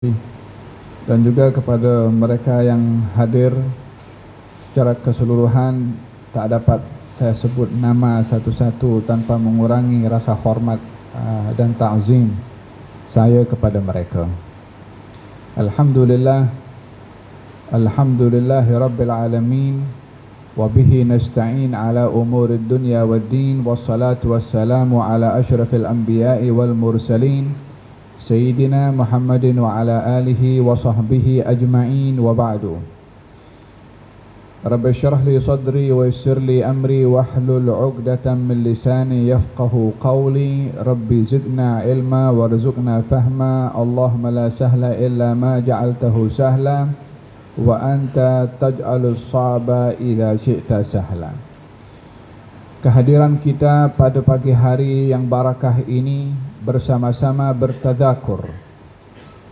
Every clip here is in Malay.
dan juga kepada mereka yang hadir secara keseluruhan. Tak dapat saya sebut nama satu-satu tanpa mengurangi rasa hormat dan ta'zim saya kepada mereka. Alhamdulillah, alhamdulillahi rabbil alamin, wa bihi nasta'in ala umurid dunya waddin, wassalatu wassalamu ala ashrafil anbiya'i wal mursalin Sayyidina Muhammadin wa ala alihi wa sahbihi ajma'in, wa ba'du. Rabbi syrah li sadri wa yassir li amri wa hlul 'uqdatam min lisani yafqahu qawli. Rabbi zidna ilma warzuqna fahma. Allahumma la sahla illa ma ja'altahu sahla wa anta taj'alus sa'ba idza syi'ta sahla. Kehadiran kita pada pagi hari yang barakah ini bersama-sama bertadzakur,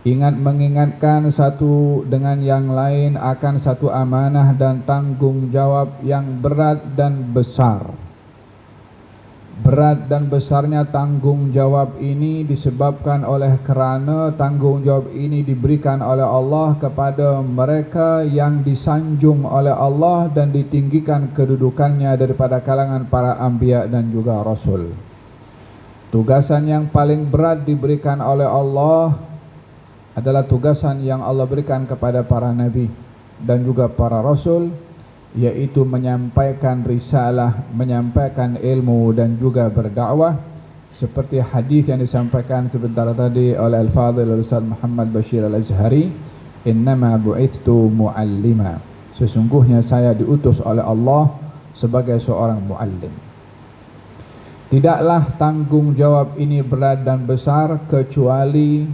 ingat mengingatkan satu dengan yang lain akan satu amanah dan tanggung jawab yang berat dan besar. Berat dan besarnya tanggung jawab ini disebabkan oleh kerana tanggung jawab ini diberikan oleh Allah kepada mereka yang disanjung oleh Allah dan ditinggikan kedudukannya daripada kalangan para anbiya dan juga rasul. Tugasan yang paling berat diberikan oleh Allah adalah tugasan yang Allah berikan kepada para nabi dan juga para rasul, yaitu menyampaikan risalah, menyampaikan ilmu dan juga berdakwah, seperti hadis yang disampaikan sebentar tadi oleh Al-Fadhil Ustaz Muhammad Bashir Al-Azhari, innama bu'ithtu mu'allima, sesungguhnya saya diutus oleh Allah sebagai seorang muallim. Tidaklah tanggung jawab ini berat dan besar kecuali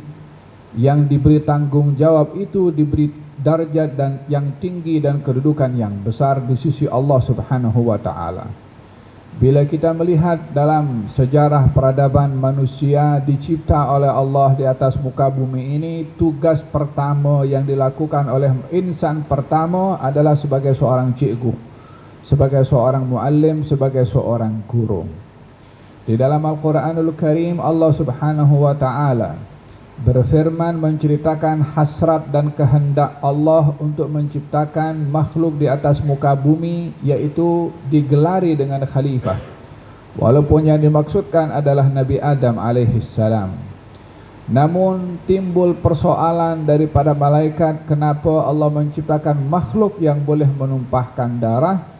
yang diberi tanggung jawab itu diberi darjat dan yang tinggi dan kedudukan yang besar di sisi Allah Subhanahu wa taala. Bila kita melihat dalam sejarah peradaban manusia dicipta oleh Allah di atas muka bumi ini, tugas pertama yang dilakukan oleh insan pertama adalah sebagai seorang cikgu, sebagai seorang muallim, sebagai seorang guru. Di dalam Al-Quranul Karim, Allah Subhanahu wa taala berfirman menceritakan hasrat dan kehendak Allah untuk menciptakan makhluk di atas muka bumi, yaitu digelari dengan khalifah, walaupun yang dimaksudkan adalah Nabi Adam alaihissalam. Namun timbul persoalan daripada malaikat, kenapa Allah menciptakan makhluk yang boleh menumpahkan darah?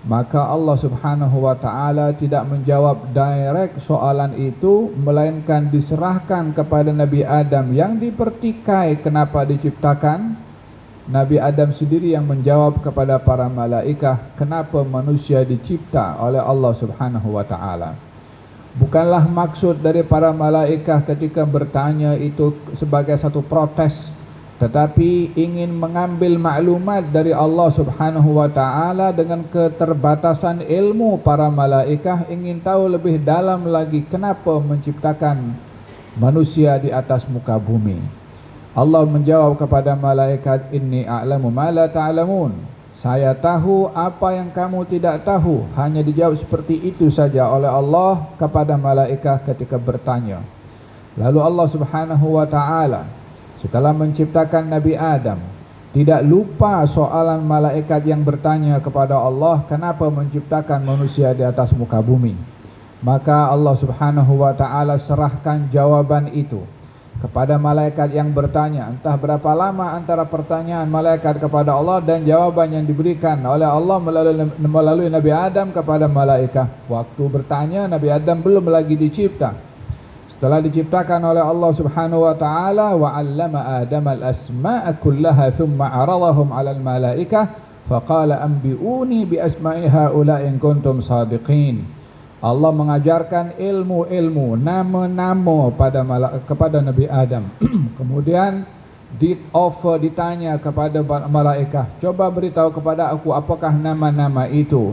Maka Allah Subhanahu wa taala tidak menjawab direct soalan itu, melainkan diserahkan kepada Nabi Adam yang dipertikai kenapa diciptakan. Nabi Adam sendiri yang menjawab kepada para malaikat kenapa manusia dicipta oleh Allah Subhanahu wa taala. Bukanlah maksud dari para malaikat ketika bertanya itu sebagai satu protes, tetapi ingin mengambil maklumat dari Allah Subhanahu wa taala. Dengan keterbatasan ilmu para malaikat, ingin tahu lebih dalam lagi kenapa menciptakan manusia di atas muka bumi. Allah menjawab kepada malaikat, inni a'lamu ma la ta'lamun, saya tahu apa yang kamu tidak tahu. Hanya dijawab seperti itu saja oleh Allah kepada malaikat ketika bertanya. Lalu Allah Subhanahu wa taala setelah menciptakan Nabi Adam, tidak lupa soalan malaikat yang bertanya kepada Allah, kenapa menciptakan manusia di atas muka bumi. Maka Allah Subhanahu wa taala serahkan jawaban itu kepada malaikat yang bertanya. Entah berapa lama antara pertanyaan malaikat kepada Allah dan jawaban yang diberikan oleh Allah melalui Nabi Adam kepada malaikat. Waktu bertanya, Nabi Adam belum lagi dicipta. Setelah diciptakan oleh Allah Subhanahu wa taala, wa 'allama Adama al-asma'a kullaha thumma 'aradahum 'alal malaikah faqala anbi'uni bi asma'i haula'i in kuntum shadiqin. Allah mengajarkan ilmu-ilmu, nama-nama kepada Nabi Adam. Kemudian ditanya kepada malaikat, coba beritahu kepada aku apakah nama-nama itu.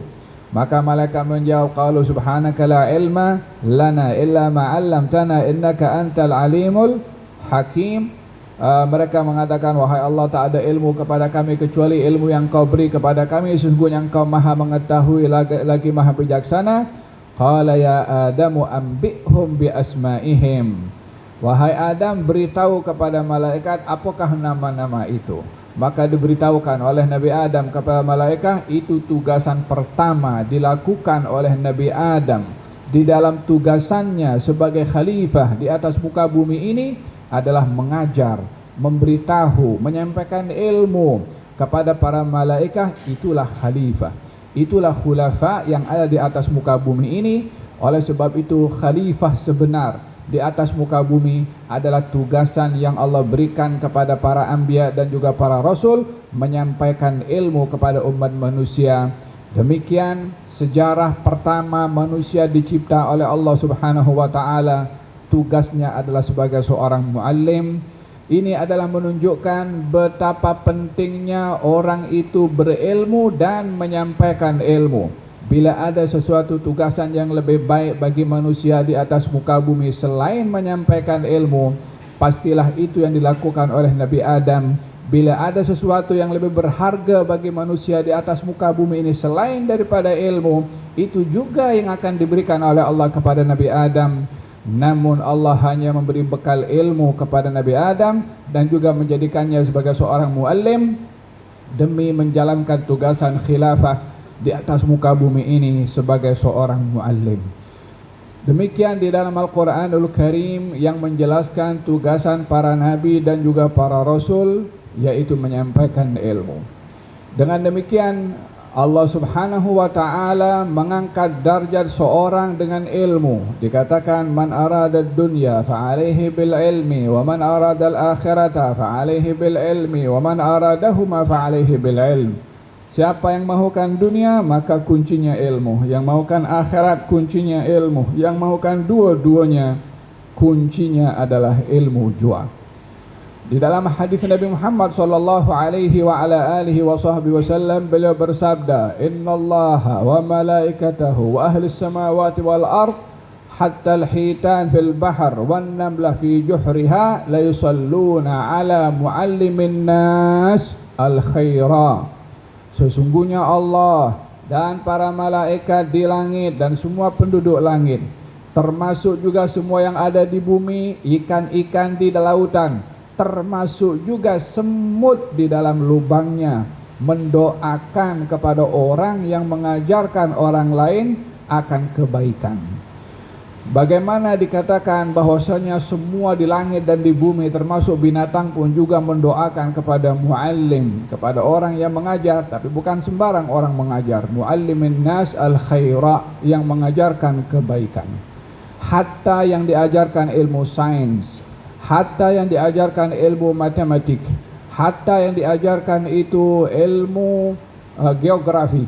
Maka malaikat menjawab, qalu subhanaka la ilma lana illa ma 'allamtana innaka antal alimul hakim. Mereka mengatakan, wahai Allah, tak ada ilmu kepada kami kecuali ilmu yang kau beri kepada kami, sesungguhnya engkau maha mengetahui lagi maha bijaksana. Qala ya Adamu anbi'hum bi asma'ihim. Wahai Adam, beritahu kepada malaikat apakah nama-nama itu. Maka diberitahukan oleh Nabi Adam kepada malaikat, itu tugasan pertama dilakukan oleh Nabi Adam di dalam tugasannya sebagai khalifah di atas muka bumi ini adalah mengajar, memberitahu, menyampaikan ilmu kepada para malaikat. Itulah khalifah, itulah khulafa yang ada di atas muka bumi ini. Oleh sebab itu khalifah sebenar di atas muka bumi adalah tugasan yang Allah berikan kepada para anbiya dan juga para rasul, menyampaikan ilmu kepada umat manusia. Demikian sejarah pertama manusia dicipta oleh Allah Subhanahu wa taala, tugasnya adalah sebagai seorang muallim. Ini adalah menunjukkan betapa pentingnya orang itu berilmu dan menyampaikan ilmu. Bila ada sesuatu tugasan yang lebih baik bagi manusia di atas muka bumi selain menyampaikan ilmu, pastilah itu yang dilakukan oleh Nabi Adam. Bila ada sesuatu yang lebih berharga bagi manusia di atas muka bumi ini selain daripada ilmu, itu juga yang akan diberikan oleh Allah kepada Nabi Adam. Namun Allah hanya memberi bekal ilmu kepada Nabi Adam dan juga menjadikannya sebagai seorang muallim demi menjalankan tugasan khilafah di atas muka bumi ini sebagai seorang muallim. Demikian di dalam Al-Quranul Karim yang menjelaskan tugasan para nabi dan juga para rasul, yaitu menyampaikan ilmu. Dengan demikian Allah Subhanahu wa taala mengangkat darjat seorang dengan ilmu. Dikatakan man arada dunya fa alaihi bil ilmi wa man arada al akhirata fa alaihi bil ilmi wa man aradahuma fa alaihi bil ilmi. Siapa yang mahukan dunia, maka kuncinya ilmu. Yang mahukan akhirat, kuncinya ilmu. Yang mahukan dua-duanya, kuncinya adalah ilmu jua. Di dalam hadis Nabi Muhammad sallallahu alaihi wa ala alihi wa sahbihi wasallam, beliau bersabda, innallaha wa malaikatahu wa ahli samawati wal ard hatta al-hitan fil bahr wan namla fi juhriha la yusalluna ala muallimin nas al-khaira. Sesungguhnya Allah dan para malaikat di langit dan semua penduduk langit, termasuk juga semua yang ada di bumi, ikan-ikan di lautan, termasuk juga semut di dalam lubangnya, mendoakan kepada orang yang mengajarkan orang lain akan kebaikan. Bagaimana dikatakan bahwasanya semua di langit dan di bumi termasuk binatang pun juga mendoakan kepada muallim, kepada orang yang mengajar, tapi bukan sembarang orang mengajar, muallimin nas al khaira, yang mengajarkan kebaikan. Hatta yang diajarkan ilmu sains, hatta yang diajarkan ilmu matematik, hatta yang diajarkan itu ilmu geografi,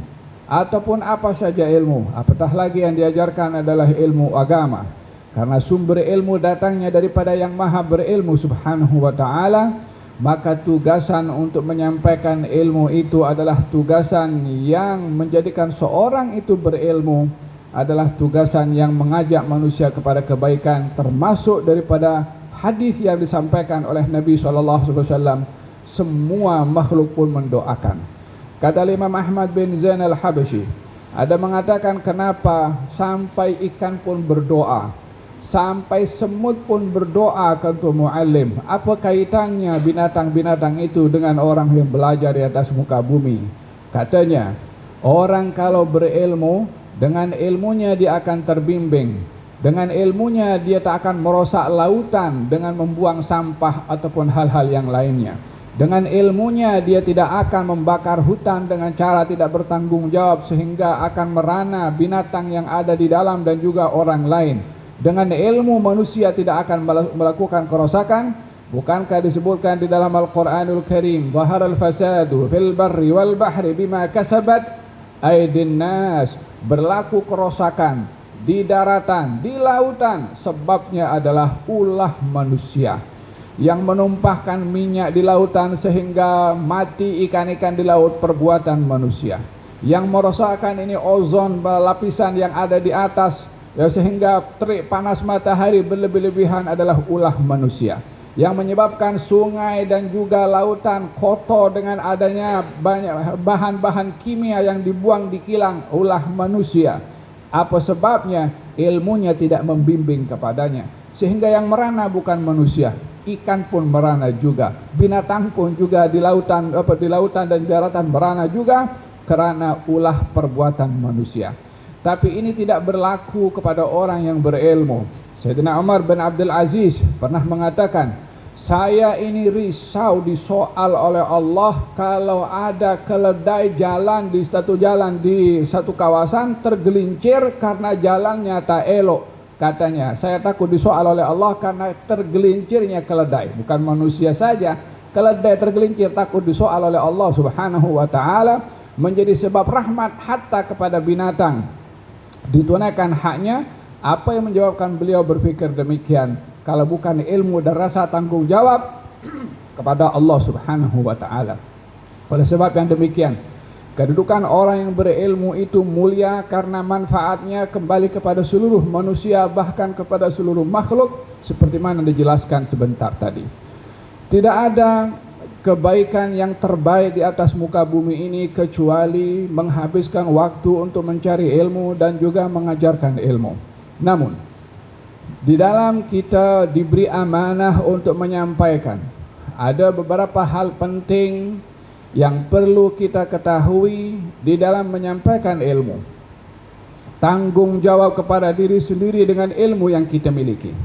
ataupun apa saja ilmu, apatah lagi yang diajarkan adalah ilmu agama. Karena sumber ilmu datangnya daripada yang maha berilmu subhanahu wa ta'ala, maka tugasan untuk menyampaikan ilmu itu adalah tugasan yang menjadikan seorang itu berilmu, adalah tugasan yang mengajak manusia kepada kebaikan. Termasuk daripada hadis yang disampaikan oleh Nabi SAW, semua makhluk pun mendoakan. Kata Imam Ahmad bin Zain al-Habsyi, ada mengatakan kenapa sampai ikan pun berdoa, sampai semut pun berdoa untuk muallim. Apa kaitannya binatang-binatang itu dengan orang yang belajar di atas muka bumi? Katanya, orang kalau berilmu, dengan ilmunya dia akan terbimbing. Dengan ilmunya dia tak akan merosak lautan dengan membuang sampah ataupun hal-hal yang lainnya. Dengan ilmunya dia tidak akan membakar hutan dengan cara tidak bertanggung jawab sehingga akan merana binatang yang ada di dalam dan juga orang lain. Dengan ilmu manusia tidak akan melakukan kerosakan. Bukankah disebutkan di dalam Al-Quranul Karim, zaharal fasadu fil barri wal bahri bima kasabat aydin nas, berlaku kerosakan di daratan, di lautan, sebabnya adalah ulah manusia yang menumpahkan minyak di lautan sehingga mati ikan-ikan di laut, perbuatan manusia. Yang merosakkan ini ozon, lapisan yang ada di atas, ya, sehingga terik panas matahari berlebih-lebihan adalah ulah manusia. Yang menyebabkan sungai dan juga lautan kotor dengan adanya banyak bahan-bahan kimia yang dibuang di kilang, ulah manusia. Apa sebabnya? Ilmunya tidak membimbing kepadanya. sehingga yang merana bukan manusia, ikan pun merana juga, binatang pun juga di lautan dan daratan merana juga karena ulah perbuatan manusia. Tapi ini tidak berlaku kepada orang yang berilmu. Sayyidina Umar bin Abdul Aziz pernah mengatakan, saya ini risau disoal oleh Allah kalau ada keledai jalan di satu kawasan tergelincir karena jalannya tak elok. Katanya, saya takut disoal oleh Allah karena tergelincirnya keledai. Bukan manusia saja, keledai tergelincir takut disoal oleh Allah subhanahu wa ta'ala, menjadi sebab rahmat hatta kepada binatang. Ditunaikan haknya. Apa yang menjawabkan beliau berfikir demikian kalau bukan ilmu dan rasa tanggung jawab kepada Allah subhanahu wa ta'ala. Oleh sebab yang demikian, kedudukan orang yang berilmu itu mulia karena manfaatnya kembali kepada seluruh manusia, bahkan kepada seluruh makhluk, seperti mana dijelaskan sebentar tadi. Tidak ada kebaikan yang terbaik di atas muka bumi ini kecuali menghabiskan waktu untuk mencari ilmu dan juga mengajarkan ilmu. Namun, di dalam kita diberi amanah untuk menyampaikan, ada beberapa hal penting yang perlu kita ketahui di dalam menyampaikan ilmu. Tanggung jawab kepada diri sendiri dengan ilmu yang kita miliki.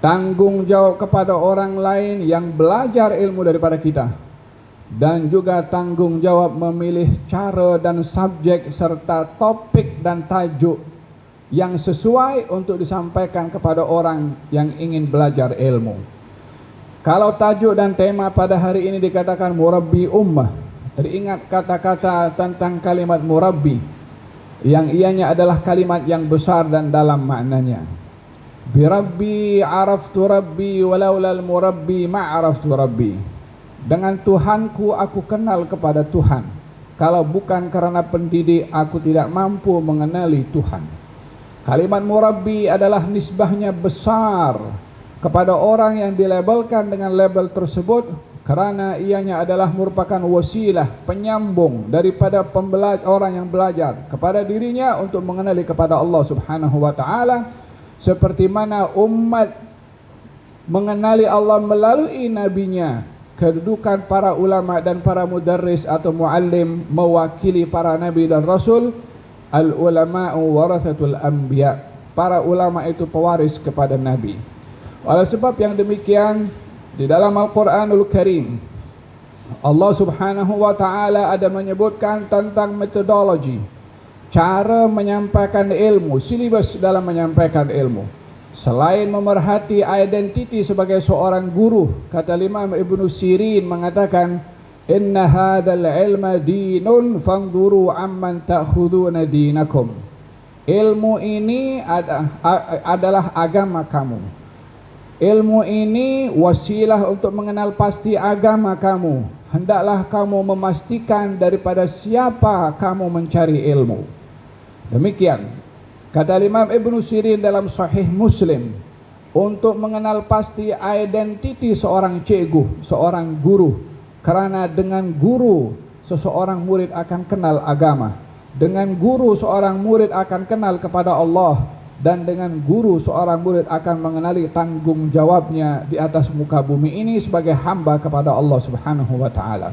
Tanggung jawab kepada orang lain yang belajar ilmu daripada kita. Dan juga tanggung jawab memilih cara dan subjek serta topik dan tajuk yang sesuai untuk disampaikan kepada orang yang ingin belajar ilmu. Kalau tajuk dan tema pada hari ini dikatakan murabbi ummah, teringat kata-kata tentang kalimat murabbi, yang ianya adalah kalimat yang besar dan dalam maknanya. Birabbi araftu rabbi walaulal murabbi ma'araftu rabbi. Dengan Tuhanku aku kenal kepada Tuhan. Kalau bukan karena pendidik, aku tidak mampu mengenali Tuhan. Kalimat murabbi adalah nisbahnya besar kepada orang yang dilabelkan dengan label tersebut karena ianya adalah merupakan wasilah, penyambung daripada orang yang belajar kepada dirinya untuk mengenali kepada Allah subhanahu wa ta'ala, seperti mana umat mengenali Allah melalui nabinya. Kedudukan para ulama dan para mudarris atau muallim mewakili para nabi dan rasul. Al-ulama'u warathatul anbiya. Para ulama itu pewaris kepada nabi. Oleh sebab yang demikian, di dalam Al-Quranul Karim, Allah subhanahu wa ta'ala ada menyebutkan tentang metodologi, cara menyampaikan ilmu, silibus dalam menyampaikan ilmu. Selain memerhati identiti sebagai seorang guru, kata Imam Ibn Sirin mengatakan, inna hadzal ilma dinun fangduru amman ta'khuduna dinakum. Ilmu ini adalah agama kamu. Ilmu ini wasilah untuk mengenal pasti agama kamu. Hendaklah kamu memastikan daripada siapa kamu mencari ilmu. Demikian kata Imam Ibn Sirin dalam Sahih Muslim. Untuk mengenal pasti identiti seorang cikgu, seorang guru. Karena dengan guru seseorang murid akan kenal agama. Dengan guru seorang murid akan kenal kepada Allah. Dan dengan guru seorang murid akan mengenali tanggung jawabnya di atas muka bumi ini sebagai hamba kepada Allah subhanahu wa ta'ala.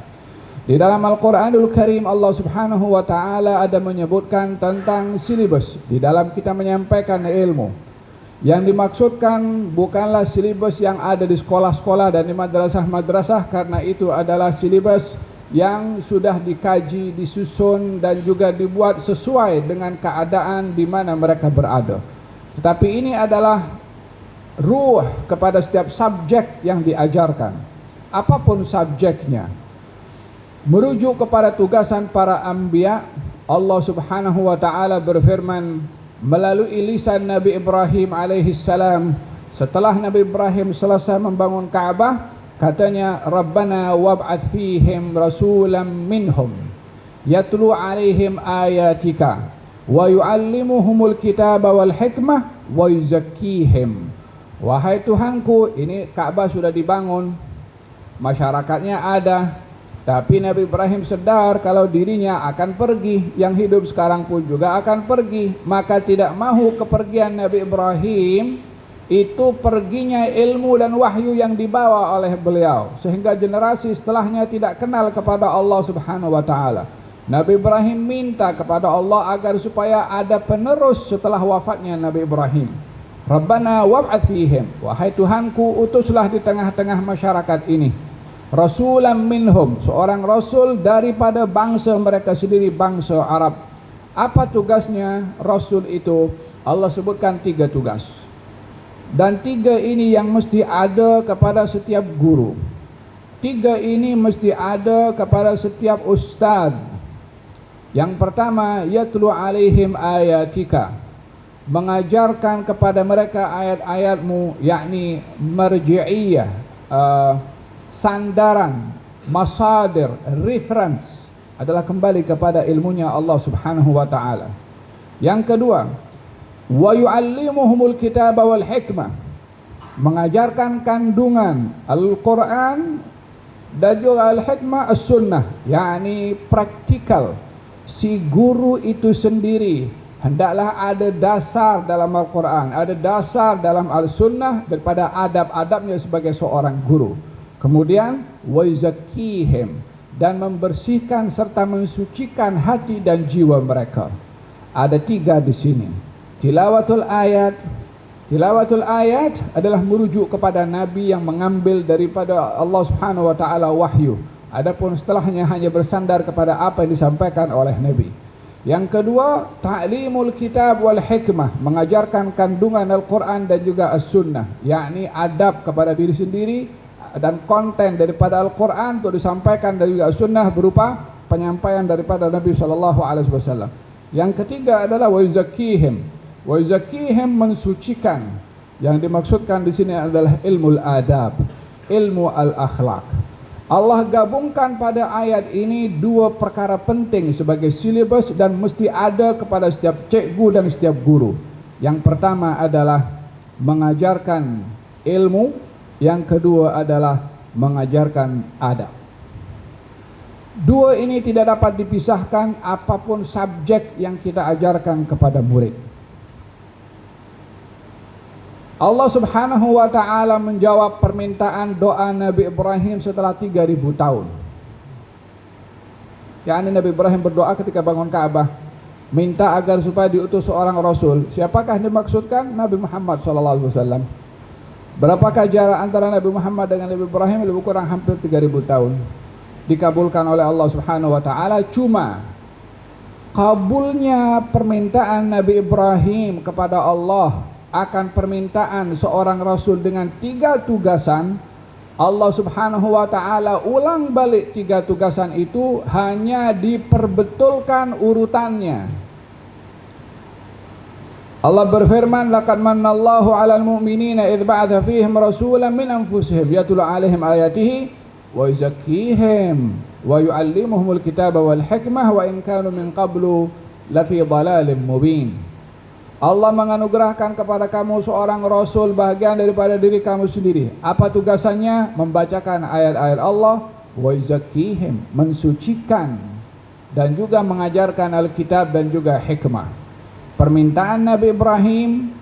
Di dalam Al-Quranul Karim Allah subhanahu wa ta'ala ada menyebutkan tentang silibus di dalam kita menyampaikan ilmu. Yang dimaksudkan bukanlah silibus yang ada di sekolah-sekolah dan di madrasah-madrasah, karena itu adalah silibus yang sudah dikaji, disusun dan juga dibuat sesuai dengan keadaan di mana mereka berada. Tetapi ini adalah ruh kepada setiap subjek yang diajarkan. Apapun subjeknya, merujuk kepada tugasan para anbiya. Allah subhanahu wa ta'ala berfirman melalui lisan Nabi Ibrahim alaihissalam setelah Nabi Ibrahim selesai membangun Ka'bah, katanya Rabbana wab'ath fihim rasulam minhum yatlu alaihim ayatika wa yu'allimuhumul kitaba wal hikmah wa yuzakkihim. Wahai Tuhanku, ini Ka'bah sudah dibangun, masyarakatnya ada, tapi Nabi Ibrahim sedar kalau dirinya akan pergi, yang hidup sekarang pun juga akan pergi. Maka tidak mahu kepergian Nabi Ibrahim itu perginya ilmu dan wahyu yang dibawa oleh beliau, sehingga generasi setelahnya tidak kenal kepada Allah Subhanahu wa taala. Nabi Ibrahim minta kepada Allah agar supaya ada penerus setelah wafatnya Nabi Ibrahim. Rabbana wab'ats fihim, wahai Tuhanku, utuslah di tengah-tengah masyarakat ini rasulan minhum, seorang rasul daripada bangsa mereka sendiri, bangsa Arab. Apa tugasnya rasul itu? Allah sebutkan 3 tugas. Dan 3 ini yang mesti ada kepada setiap guru. 3 ini mesti ada kepada setiap ustaz. Yang pertama, yatlu alaihim ayatika, mengajarkan kepada mereka ayat-ayatmu, yakni marji'iyah, sandaran, masadir, reference, adalah kembali kepada ilmunya Allah Subhanahu wa taala. Yang kedua, wa yu'allimuhumul kitaba wal hikmah, mengajarkan kandungan Al-Quran dan juga Al-Hikmah As-Sunnah, yakni praktikal. Si guru itu sendiri hendaklah ada dasar dalam Al-Quran, ada dasar dalam Al-Sunnah daripada adab-adabnya sebagai seorang guru. Kemudian wa yuzakkihim, dan membersihkan serta mensucikan hati dan jiwa mereka. Ada 3 di sini. Tilawatul ayat. Tilawatul ayat adalah merujuk kepada Nabi yang mengambil daripada Allah Subhanahu wa taala wahyu. Adapun setelahnya hanya bersandar kepada apa yang disampaikan oleh Nabi. Yang kedua, ta'limul kitab wal hikmah, mengajarkan kandungan Al-Quran dan juga As-Sunnah, yakni adab kepada diri sendiri dan konten daripada Al-Quran untuk disampaikan dan juga As-Sunnah berupa penyampaian daripada Nabi SAW. Yang ketiga adalah wa yuzakkihim. Wa yuzakkihim, mensucikan. Yang dimaksudkan di sini adalah ilmu adab, ilmu al-akhlak. Allah gabungkan pada ayat ini 2 perkara penting sebagai silibus dan mesti ada kepada setiap cikgu dan setiap guru. Yang pertama adalah mengajarkan ilmu, yang kedua adalah mengajarkan adab. 2 ini tidak dapat dipisahkan apapun subjek yang kita ajarkan kepada murid. Allah Subhanahu wa taala menjawab permintaan doa Nabi Ibrahim setelah 3000 tahun. yakni Nabi Ibrahim berdoa ketika bangun Ka'bah, minta agar supaya diutus seorang rasul. Siapakah yang dimaksudkan? Nabi Muhammad SAW. Berapakah jarak antara Nabi Muhammad dengan Nabi Ibrahim? Lebih kurang hampir 3000 tahun. Dikabulkan oleh Allah Subhanahu wa taala. Cuma kabulnya permintaan Nabi Ibrahim kepada Allah akan permintaan seorang rasul dengan 3 tugasan, Allah Subhanahu wa taala ulang balik 3 tugasan itu, hanya diperbetulkan urutannya. Allah berfirman, laqad manallahu 'alal mu'minina idz ba'atha fihim rasulan min anfusihim yatlu 'alaihim ayatihi wa yuzakkihim wa yu'allimuhumul kitaba wal hikmah wa in kanu min qablu lafi dhalalin mubin. Allah menganugerahkan kepada kamu seorang rasul bahagian daripada diri kamu sendiri. Apa tugasannya? Membacakan ayat-ayat Allah, wa yuzakkihim, mensucikan, dan juga mengajarkan Alkitab dan juga hikmah. Permintaan Nabi Ibrahim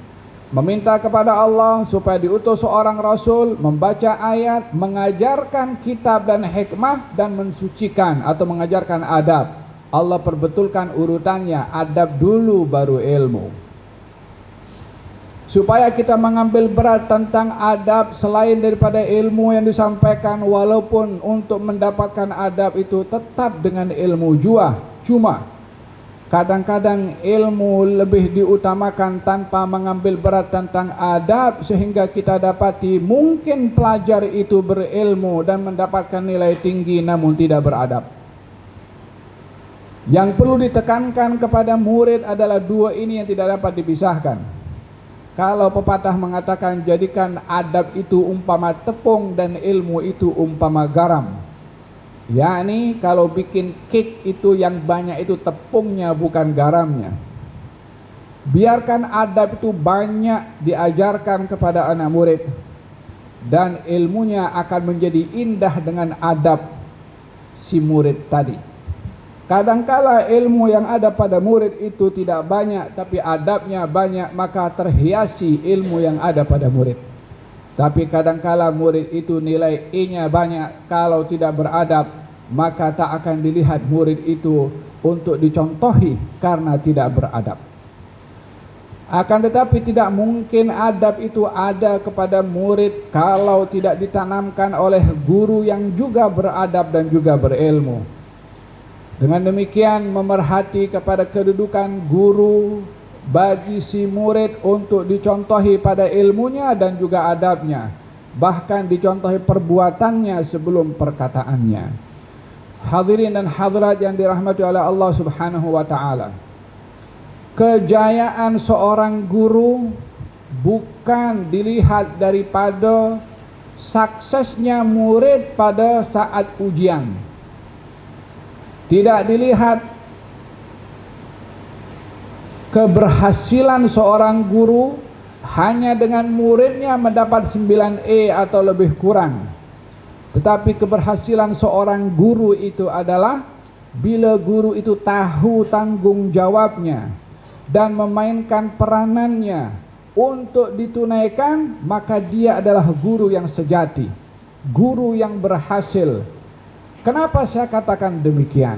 meminta kepada Allah supaya diutus seorang rasul, membaca ayat, mengajarkan kitab dan hikmah, dan mensucikan atau mengajarkan adab. Allah perbetulkan urutannya, adab dulu baru ilmu. Supaya kita mengambil berat tentang adab selain daripada ilmu yang disampaikan, walaupun untuk mendapatkan adab itu tetap dengan ilmu jua. Cuma kadang-kadang ilmu lebih diutamakan tanpa mengambil berat tentang adab, sehingga kita dapati mungkin pelajar itu berilmu dan mendapatkan nilai tinggi namun tidak beradab. Yang perlu ditekankan kepada murid adalah 2 ini yang tidak dapat dipisahkan. Kalau pepatah mengatakan jadikan adab itu umpama tepung dan ilmu itu umpama garam, yakni kalau bikin kek itu yang banyak itu tepungnya bukan garamnya. Biarkan adab itu banyak diajarkan kepada anak murid, dan ilmunya akan menjadi indah dengan adab si murid tadi. Kadangkala ilmu yang ada pada murid itu tidak banyak, tapi adabnya banyak, maka terhiasi ilmu yang ada pada murid. Tapi kadangkala murid itu nilai E-nya banyak, kalau tidak beradab, maka tak akan dilihat murid itu untuk dicontohi karena tidak beradab. Akan tetapi tidak mungkin adab itu ada kepada murid kalau tidak ditanamkan oleh guru yang juga beradab dan juga berilmu. Dengan demikian memerhati kepada kedudukan guru bagi si murid untuk dicontohi pada ilmunya dan juga adabnya, bahkan dicontohi perbuatannya sebelum perkataannya. Hadirin dan hadirat yang dirahmati oleh Allah Subhanahu wa taala, kejayaan seorang guru bukan dilihat daripada suksesnya murid pada saat ujian. Tidak dilihat keberhasilan seorang guru hanya dengan muridnya mendapat 9E atau lebih kurang. Tetapi keberhasilan seorang guru itu adalah bila guru itu tahu tanggung jawabnya dan memainkan peranannya untuk ditunaikan, maka dia adalah guru yang sejati, guru yang berhasil. Kenapa saya katakan demikian?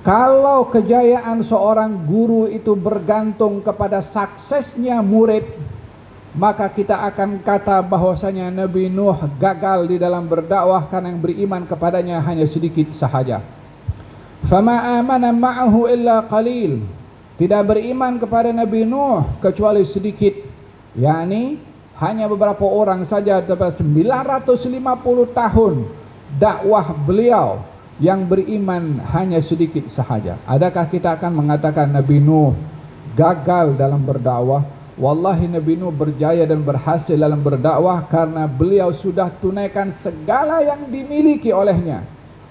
Kalau kejayaan seorang guru itu bergantung kepada suksesnya murid, maka kita akan kata bahwasanya Nabi Nuh gagal di dalam berdakwah karena yang beriman kepadanya hanya sedikit sahaja. Fama amana ma'ahu illa qalil. Tidak beriman kepada Nabi Nuh kecuali sedikit, yakni hanya beberapa orang saja. Dalam 950 tahun dakwah beliau yang beriman hanya sedikit sahaja. Adakah kita akan mengatakan Nabi Nuh gagal dalam berdakwah? Wallahi Nabi Nuh berjaya dan berhasil dalam berdakwah karena beliau sudah tunaikan segala yang dimiliki olehnya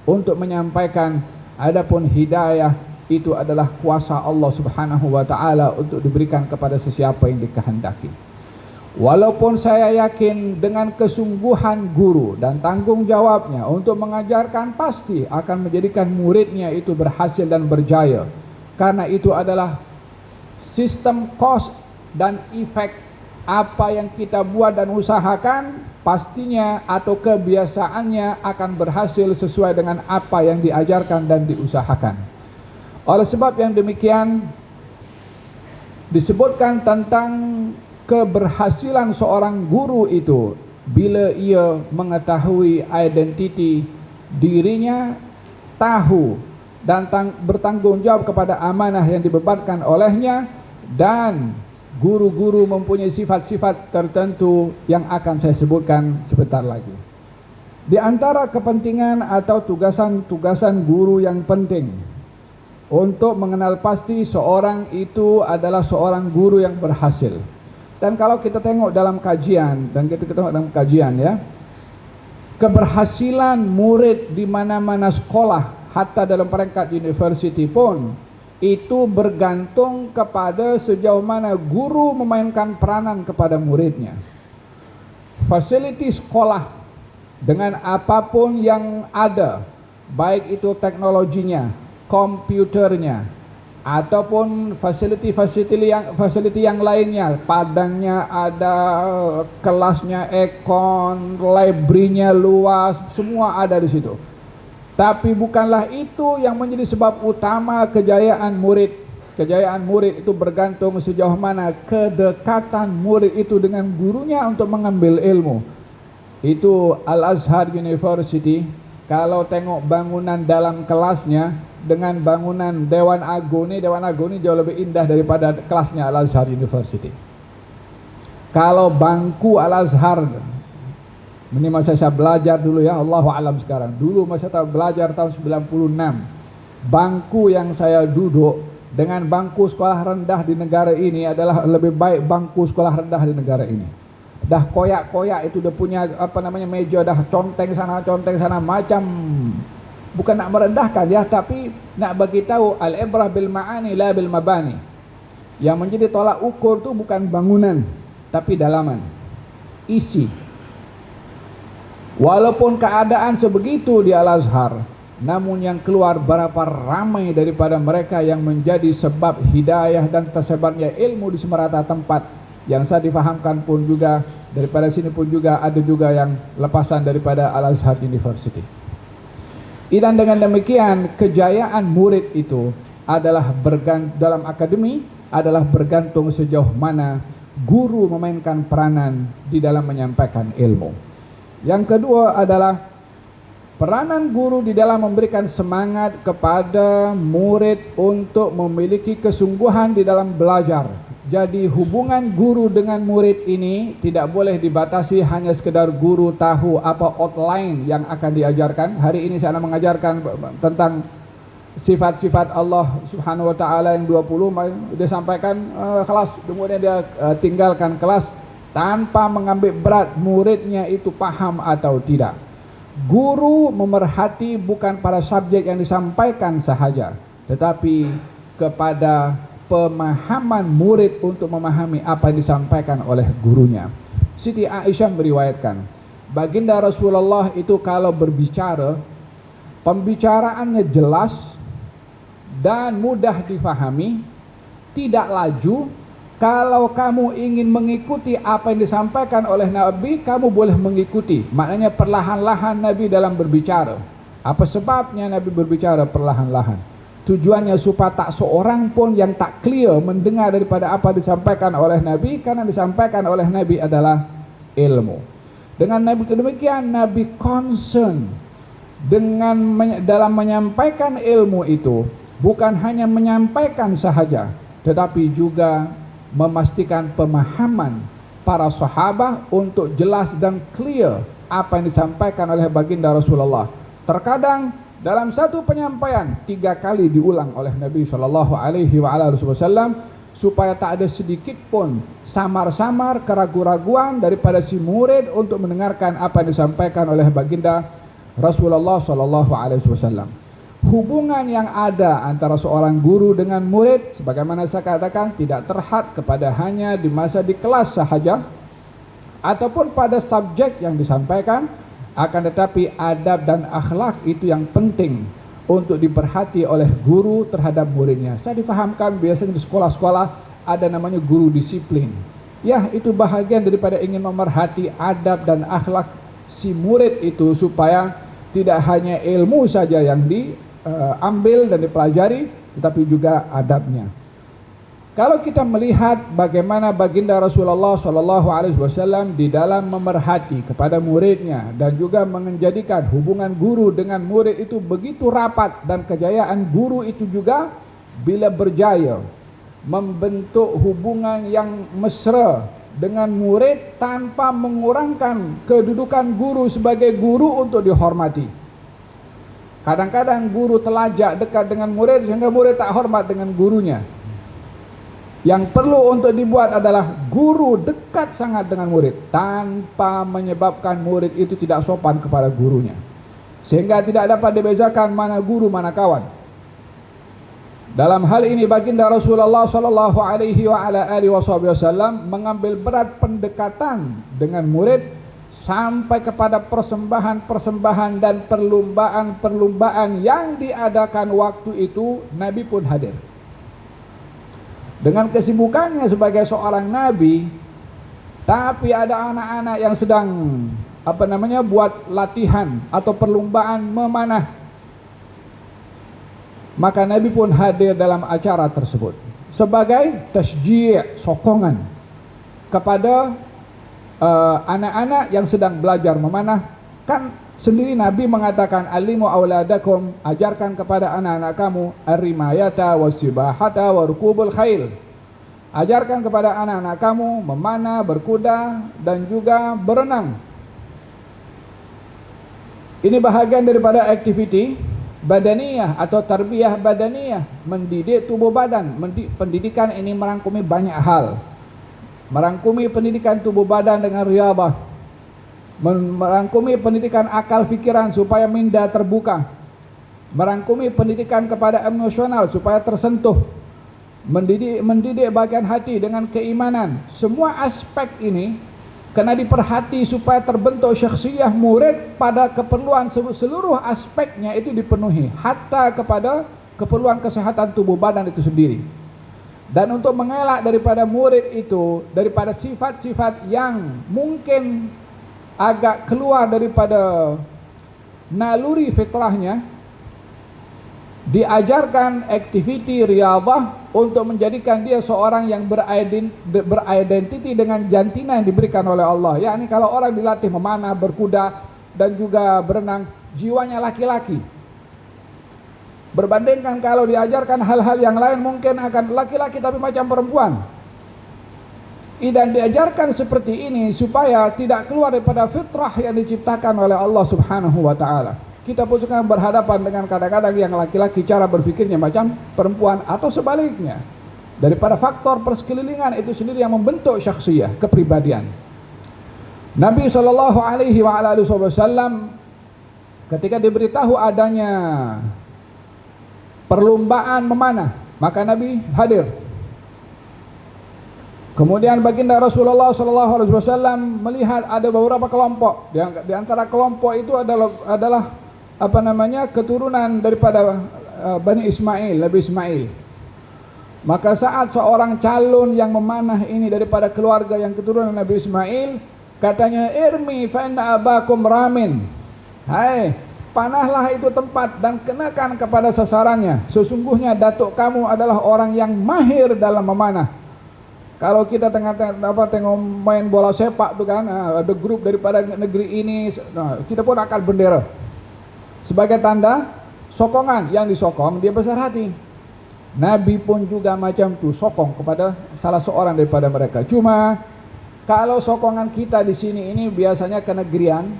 untuk menyampaikan. Adapun hidayah itu adalah kuasa Allah Subhanahu wa taala untuk diberikan kepada sesiapa yang dikehendaki. Walaupun saya yakin dengan kesungguhan guru dan tanggung jawabnya untuk mengajarkan pasti akan menjadikan muridnya itu berhasil dan berjaya. Karena itu adalah sistem cause dan efek. Apa yang kita buat dan usahakan pastinya atau kebiasaannya akan berhasil sesuai dengan apa yang diajarkan dan diusahakan. Oleh sebab yang demikian disebutkan tentang keberhasilan seorang guru itu bila ia mengetahui identiti dirinya, tahu dan bertanggung jawab kepada amanah yang dibebankan olehnya, dan guru-guru mempunyai sifat-sifat tertentu yang akan saya sebutkan sebentar lagi. Di antara kepentingan atau tugasan-tugasan guru yang penting untuk mengenal pasti seorang itu adalah seorang guru yang berhasil. Dan kalau kita tengok dalam kajian, ya, keberhasilan murid di mana-mana sekolah, hatta dalam peringkat university pun, itu bergantung kepada sejauh mana guru memainkan peranan kepada muridnya. Fasiliti sekolah dengan apapun yang ada, baik itu teknologinya, komputernya, ataupun fasiliti yang lainnya, padangnya ada, kelasnya ekon, library-nya luas, semua ada di situ. Tapi bukanlah itu yang menjadi sebab utama kejayaan murid. Kejayaan murid itu bergantung sejauh mana kedekatan murid itu dengan gurunya untuk mengambil ilmu. Itu Al-Azhar University, kalau tengok bangunan dalam kelasnya dengan bangunan Dewan Agung ini jauh lebih indah daripada kelasnya Al-Azhar University. Kalau bangku Al-Azhar, ini masa saya belajar dulu ya, Allahu alam sekarang. Dulu masa saya belajar tahun 96, bangku yang saya duduk dengan bangku sekolah rendah di negara ini adalah lebih baik bangku sekolah rendah di negara ini. Dah koyak-koyak itu, dah punya meja dah conteng sana macam, bukan nak merendahkan ya, tapi nak bagi tahu al-ibrah bil ma'ani la bil mabani. Yang menjadi tolak ukur tu bukan bangunan tapi dalaman, isi. Walaupun keadaan sebegitu di Al-Azhar, namun yang keluar berapa ramai daripada mereka yang menjadi sebab hidayah dan tersebarnya ilmu di semerata tempat. Yang saya difahamkan pun juga daripada sini pun juga ada juga yang lepasan daripada Al-Azhar University. Dan dengan demikian kejayaan murid itu adalah dalam akademi adalah bergantung sejauh mana guru memainkan peranan di dalam menyampaikan ilmu. Yang kedua adalah peranan guru di dalam memberikan semangat kepada murid untuk memiliki kesungguhan di dalam belajar. Jadi hubungan guru dengan murid ini tidak boleh dibatasi hanya sekedar guru tahu apa outline yang akan diajarkan. Hari ini saya mengajarkan tentang sifat-sifat Allah Subhanahu wa taala yang 20, dia sampaikan kelas, kemudian dia tinggalkan kelas tanpa mengambil berat muridnya itu paham atau tidak. Guru memerhati bukan pada subjek yang disampaikan sahaja, tetapi kepada pemahaman murid untuk memahami apa yang disampaikan oleh gurunya. Siti Aisyah meriwayatkan, baginda Rasulullah itu kalau berbicara, pembicaraannya jelas dan mudah difahami, tidak laju. Kalau kamu ingin mengikuti apa yang disampaikan oleh Nabi, kamu boleh mengikuti. Maknanya perlahan-lahan Nabi dalam berbicara. Apa sebabnya Nabi berbicara perlahan-lahan? Tujuannya supaya tak seorang pun yang tak clear mendengar daripada apa disampaikan oleh Nabi, karena disampaikan oleh Nabi adalah ilmu. Dengan Nabi demikian, Nabi concern dengan dalam menyampaikan ilmu itu, bukan hanya menyampaikan sahaja, tetapi juga memastikan pemahaman para sahabat untuk jelas dan clear apa yang disampaikan oleh baginda Rasulullah. Terkadang dalam satu penyampaian 3 kali diulang oleh Nabi SAW supaya tak ada sedikit pun samar-samar keraguan-raguan daripada si murid untuk mendengarkan apa yang disampaikan oleh baginda Rasulullah SAW. Hubungan yang ada antara seorang guru dengan murid, sebagaimana saya katakan, tidak terhad kepada hanya di masa di kelas sahaja ataupun pada subjek yang disampaikan, akan tetapi adab dan akhlak itu yang penting untuk diperhati oleh guru terhadap muridnya. Saya difahamkan biasanya di sekolah-sekolah ada namanya guru disiplin. Ya, itu bahagian daripada ingin memerhati adab dan akhlak si murid itu supaya tidak hanya ilmu saja yang diambil dan dipelajari, tetapi juga adabnya. Kalau kita melihat bagaimana baginda Rasulullah SAW di dalam memerhati kepada muridnya dan juga menjadikan hubungan guru dengan murid itu begitu rapat, dan kejayaan guru itu juga bila berjaya membentuk hubungan yang mesra dengan murid tanpa mengurangkan kedudukan guru sebagai guru untuk dihormati. Kadang-kadang guru telajak dekat dengan murid sehingga murid tak hormat dengan gurunya. Yang perlu untuk dibuat adalah guru dekat sangat dengan murid tanpa menyebabkan murid itu tidak sopan kepada gurunya, sehingga tidak dapat dibezakan mana guru mana kawan. Dalam hal ini baginda Rasulullah SAW mengambil berat pendekatan dengan murid sampai kepada persembahan-persembahan dan perlombaan-perlombaan yang diadakan waktu itu. Nabi pun hadir. Dengan kesibukannya sebagai seorang nabi, tapi ada anak-anak yang sedang buat latihan atau perlombaan memanah, maka Nabi pun hadir dalam acara tersebut sebagai tasji', sokongan kepada anak-anak yang sedang belajar memanah. Kan sendiri Nabi mengatakan, alimu auladakum, ajarkan kepada anak-anak kamu ar-rimayata wasibahata warukubul khail. Ajarkan kepada anak-anak kamu memanah, berkuda dan juga berenang. Ini bahagian daripada aktiviti badaniyah atau tarbiyah badaniyah, mendidik tubuh badan. Pendidikan ini merangkumi banyak hal. Merangkumi pendidikan tubuh badan dengan riyadhah, merangkumi pendidikan akal fikiran supaya minda terbuka, merangkumi pendidikan kepada emosional supaya tersentuh, mendidik bagian hati dengan keimanan. Semua aspek ini kena diperhati supaya terbentuk syakhsiyah murid pada keperluan seluruh aspeknya itu dipenuhi, hatta kepada keperluan kesehatan tubuh badan itu sendiri. Dan untuk mengelak daripada murid itu, daripada sifat-sifat yang mungkin agak keluar daripada naluri fitrahnya, diajarkan aktiviti riyadhah untuk menjadikan dia seorang yang beridentiti dengan jantina yang diberikan oleh Allah. Yakni kalau orang dilatih memanah, berkuda dan juga berenang, jiwanya laki-laki. Berbandingkan kalau diajarkan hal-hal yang lain mungkin akan laki-laki tapi macam perempuan. Dan diajarkan seperti ini supaya tidak keluar daripada fitrah yang diciptakan oleh Allah Subhanahu wa taala. Kita pun sekarang berhadapan dengan kadang-kadang yang laki-laki cara berfikirnya macam perempuan atau sebaliknya. Daripada faktor persekelilingan itu sendiri yang membentuk syakhsiyah, kepribadian. Nabi SAW ketika diberitahu adanya perlombaan memanah, maka Nabi hadir. Kemudian baginda Rasulullah SAW melihat ada beberapa kelompok. Di antara kelompok itu adalah keturunan daripada Bani Ismail, Nabi Ismail. Maka saat seorang calon yang memanah ini daripada keluarga yang keturunan Nabi Ismail, katanya, irmi fa inna abakum ramin. Hai, panahlah itu tempat dan kenakan kepada sasarannya. Sesungguhnya datuk kamu adalah orang yang mahir dalam memanah. Kalau kita tengok main bola sepak tu kan, ada grup daripada negeri ini, kita pun angkat bendera sebagai tanda sokongan. Yang disokong dia besar hati. Nabi pun juga macam tu, sokong kepada salah seorang daripada mereka. Cuma kalau sokongan kita di sini ini biasanya kenegerian,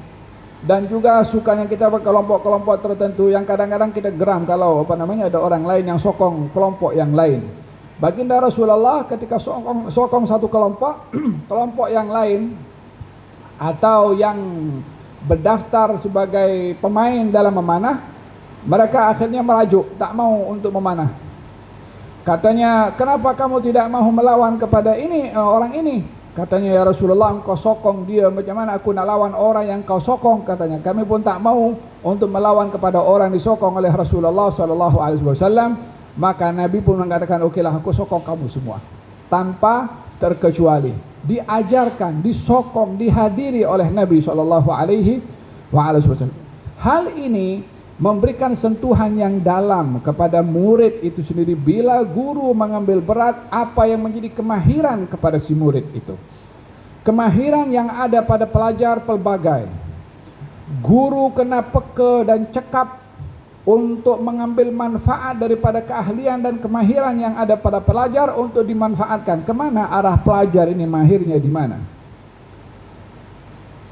dan juga sukanya kita kelompok-kelompok tertentu yang kadang-kadang kita geram kalau ada orang lain yang sokong kelompok yang lain. Baginda Rasulullah ketika sokong satu kelompok kelompok yang lain atau yang berdaftar sebagai pemain dalam memanah, mereka akhirnya merajuk, tak mau untuk memanah. Katanya, kenapa kamu tidak mau melawan kepada orang ini? Katanya, ya Rasulullah, engkau sokong dia, macam mana aku nak lawan orang yang kau sokong? Katanya, kami pun tak mau untuk melawan kepada orang disokong oleh Rasulullah SAW. Maka Nabi pun mengatakan, okeylah, aku sokong kamu semua tanpa terkecuali. Diajarkan, disokong, dihadiri oleh Nabi SAW. Hal ini memberikan sentuhan yang dalam kepada murid itu sendiri. Bila guru mengambil berat apa yang menjadi kemahiran kepada si murid itu, kemahiran yang ada pada pelajar pelbagai, guru kena peka dan cekap untuk mengambil manfaat daripada keahlian dan kemahiran yang ada pada pelajar untuk dimanfaatkan. Kemana arah pelajar ini, mahirnya di mana?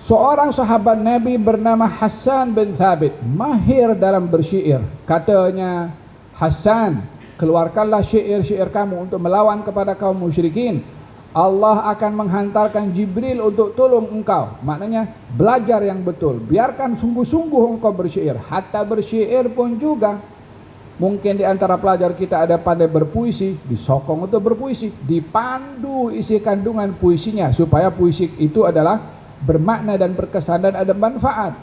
Seorang sahabat Nabi bernama Hassan bin Thabit, mahir dalam bersyair. Katanya, Hassan, keluarkanlah syair-syair kamu untuk melawan kepada kaum musyrikin. Allah akan menghantarkan Jibril untuk tolong engkau. Maknanya belajar yang betul. Biarkan sungguh-sungguh engkau bersyair. Hatta bersyair pun juga. Mungkin di antara pelajar kita ada pandai berpuisi, disokong untuk berpuisi, dipandu isi kandungan puisinya supaya puisi itu adalah bermakna dan berkesan dan ada manfaat.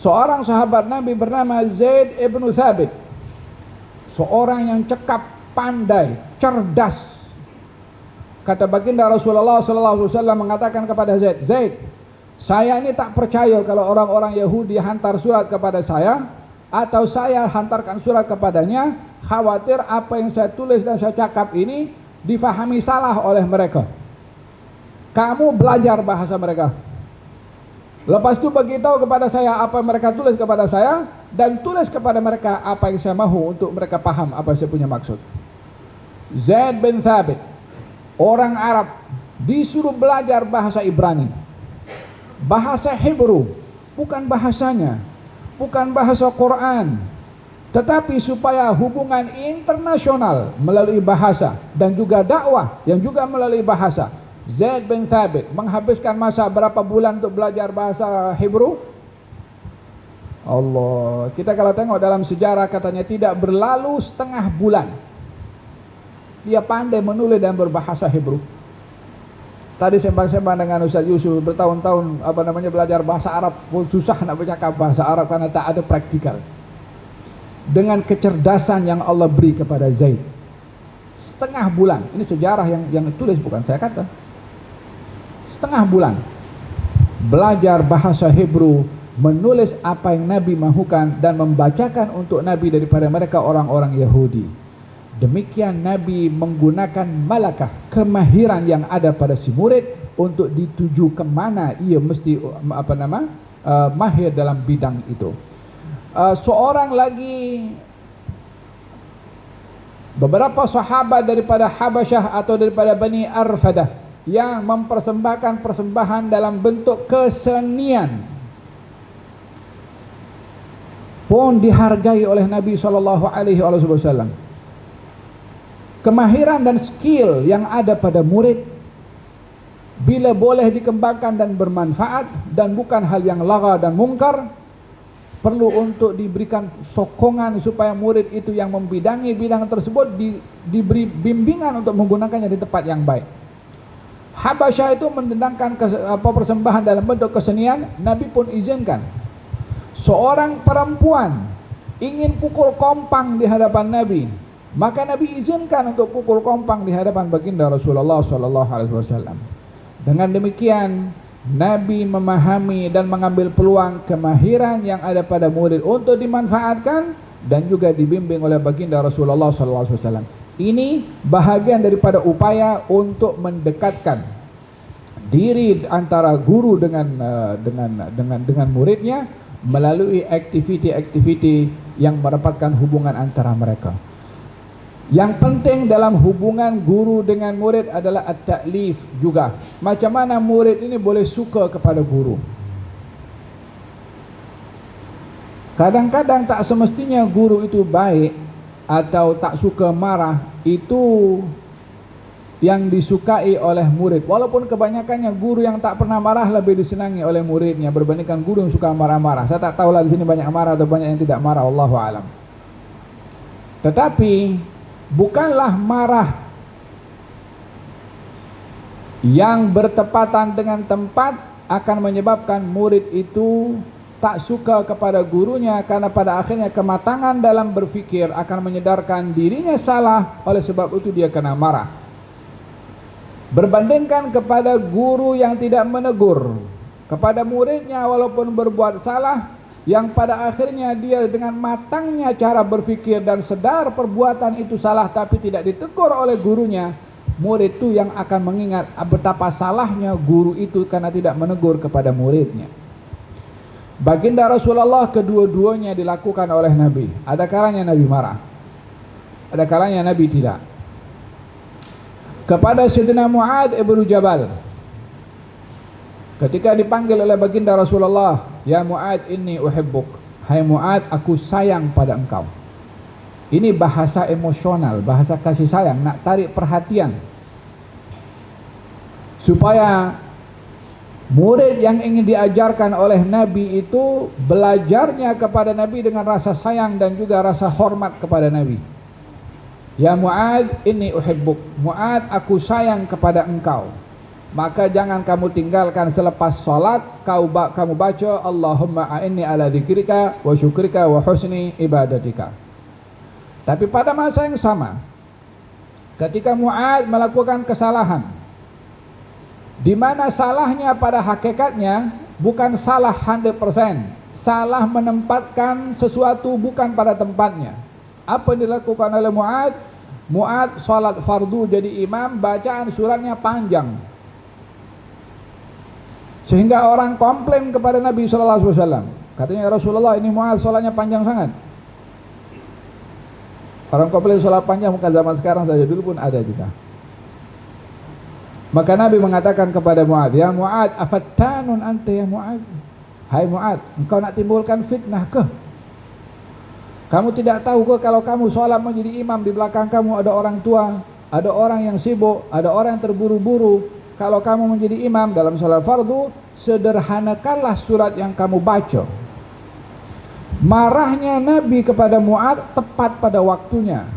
Seorang sahabat Nabi bernama Zaid ibn Thabit, seorang yang cekap, pandai, cerdas. Kata baginda Rasulullah SAW mengatakan kepada Zaid, Zaid, saya ini tak percaya kalau orang-orang Yahudi hantar surat kepada saya, atau saya hantarkan surat kepadanya, khawatir apa yang saya tulis dan saya cakap ini difahami salah oleh mereka. Kamu belajar bahasa mereka. Lepas itu beritahu kepada saya apa yang mereka tulis kepada saya, dan tulis kepada mereka apa yang saya mahu untuk mereka paham apa yang saya punya maksud. Zaid bin Thabit, orang Arab, disuruh belajar bahasa Ibrani, bahasa Hebrew, bukan bahasanya, bukan bahasa Quran, tetapi supaya hubungan internasional melalui bahasa dan juga dakwah yang juga melalui bahasa. Zaid bin Thabit menghabiskan masa berapa bulan untuk belajar bahasa Hebrew? Allah, kita kalau tengok dalam sejarah katanya tidak berlalu setengah bulan dia pandai menulis dan berbahasa Hebrew. Tadi sembang-sembang dengan Ustaz Yusuf, bertahun-tahun belajar bahasa Arab pun susah nak bercakap bahasa Arab karena tak ada praktikal. Dengan kecerdasan yang Allah beri kepada Zaid, setengah bulan, ini sejarah yang tulis bukan saya kata, setengah bulan belajar bahasa Hebrew, menulis apa yang Nabi mahukan dan membacakan untuk Nabi daripada mereka orang-orang Yahudi. Demikian Nabi menggunakan malakah, kemahiran yang ada pada si murid untuk dituju ke mana ia mesti mahir dalam bidang itu. Seorang lagi, beberapa sahabat daripada Habasyah atau daripada Bani Arfadah yang mempersembahkan persembahan dalam bentuk kesenian pun dihargai oleh Nabi SAW. Kemahiran dan skill yang ada pada murid bila boleh dikembangkan dan bermanfaat dan bukan hal yang lara dan mungkar, perlu untuk diberikan sokongan supaya murid itu yang membidangi bidang tersebut diberi bimbingan untuk menggunakannya di tempat yang baik. Habasyah itu mendendangkan persembahan dalam bentuk kesenian. Nabi pun izinkan. Seorang perempuan ingin pukul kompang di hadapan Nabi, maka Nabi izinkan untuk pukul kompang di hadapan baginda Rasulullah SAW. Dengan demikian Nabi memahami dan mengambil peluang kemahiran yang ada pada murid untuk dimanfaatkan dan juga dibimbing oleh baginda Rasulullah SAW. Ini bahagian daripada upaya untuk mendekatkan diri antara guru dengan muridnya melalui aktiviti-aktiviti yang merapatkan hubungan antara mereka. Yang penting dalam hubungan guru dengan murid adalah at-ta'lif juga. Macam mana murid ini boleh suka kepada guru. Kadang-kadang tak semestinya guru itu baik atau tak suka marah, itu yang disukai oleh murid. Walaupun kebanyakannya guru yang tak pernah marah lebih disenangi oleh muridnya berbandingkan guru yang suka marah-marah. Saya tak tahulah di sini banyak marah atau banyak yang tidak marah, wallahu alam. Tetapi bukanlah marah yang bertepatan dengan tempat akan menyebabkan murid itu tak suka kepada gurunya, karena pada akhirnya kematangan dalam berfikir akan menyedarkan dirinya salah, oleh sebab itu dia kena marah. Berbandingkan kepada guru yang tidak menegur kepada muridnya walaupun berbuat salah, yang pada akhirnya dia dengan matangnya cara berfikir dan sedar perbuatan itu salah tapi tidak ditegur oleh gurunya, murid itu yang akan mengingat betapa salahnya guru itu karena tidak menegur kepada muridnya. Baginda Rasulullah kedua-duanya dilakukan oleh Nabi. Ada kalanya Nabi marah, ada kalanya Nabi tidak. Kepada Sayyidina Mu'ad ibn Jabal, ketika dipanggil oleh baginda Rasulullah, ya Mu'ad inni uhibbuk, hai Mu'ad aku sayang pada engkau. Ini bahasa emosional, bahasa kasih sayang, nak tarik perhatian supaya murid yang ingin diajarkan oleh Nabi itu belajarnya kepada Nabi dengan rasa sayang dan juga rasa hormat kepada Nabi. Ya Mu'ad inni uhibbuk, Mu'ad aku sayang kepada engkau, maka jangan kamu tinggalkan selepas salat kamu baca Allahumma a'inni ala dzikrika wa syukrika wa husni ibadatika. Tapi pada masa yang sama, ketika Mu'ad melakukan kesalahan, di mana salahnya pada hakikatnya bukan salah 100%, salah menempatkan sesuatu bukan pada tempatnya. Apa yang dilakukan oleh Mu'ad? Mu'ad salat fardu jadi imam, bacaan suratnya panjang, sehingga orang komplain kepada Nabi SAW. Katanya, ya Rasulullah, ini Mu'ad salatnya panjang sangat. Orang komplain salat panjang bukan zaman sekarang saja, dulu pun ada juga. Maka Nabi mengatakan kepada Mu'ad, ya Mu'ad, afattanun anta ya Mu'ad. Hai Mu'ad, engkau nak timbulkan fitnah ke? Kamu tidak tahu ke kalau kamu sholat menjadi imam, di belakang kamu ada orang tua, ada orang yang sibuk, ada orang yang terburu-buru. Kalau kamu menjadi imam dalam sholat fardu, sederhanakanlah surat yang kamu baca. Marahnya Nabi kepada Mu'ad tepat pada waktunya.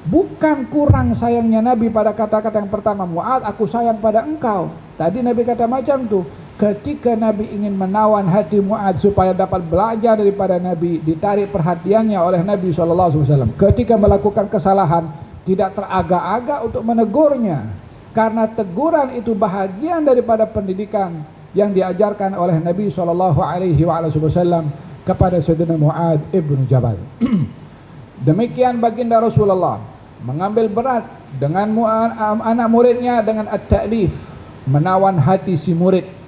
Bukan kurang sayangnya Nabi pada kata-kata yang pertama, Mu'adz, aku sayang pada engkau. Tadi Nabi kata macam tu. Ketika Nabi ingin menawan hati Mu'adz supaya dapat belajar daripada Nabi, ditarik perhatiannya oleh Nabi SAW. Ketika melakukan kesalahan, tidak teragak-agak untuk menegurnya, karena teguran itu bahagian daripada pendidikan yang diajarkan oleh Nabi SAW kepada Sayyidina Mu'adz ibn Jabal. Demikian baginda Rasulullah mengambil berat dengan anak muridnya dengan at-ta'lif, menawan hati si murid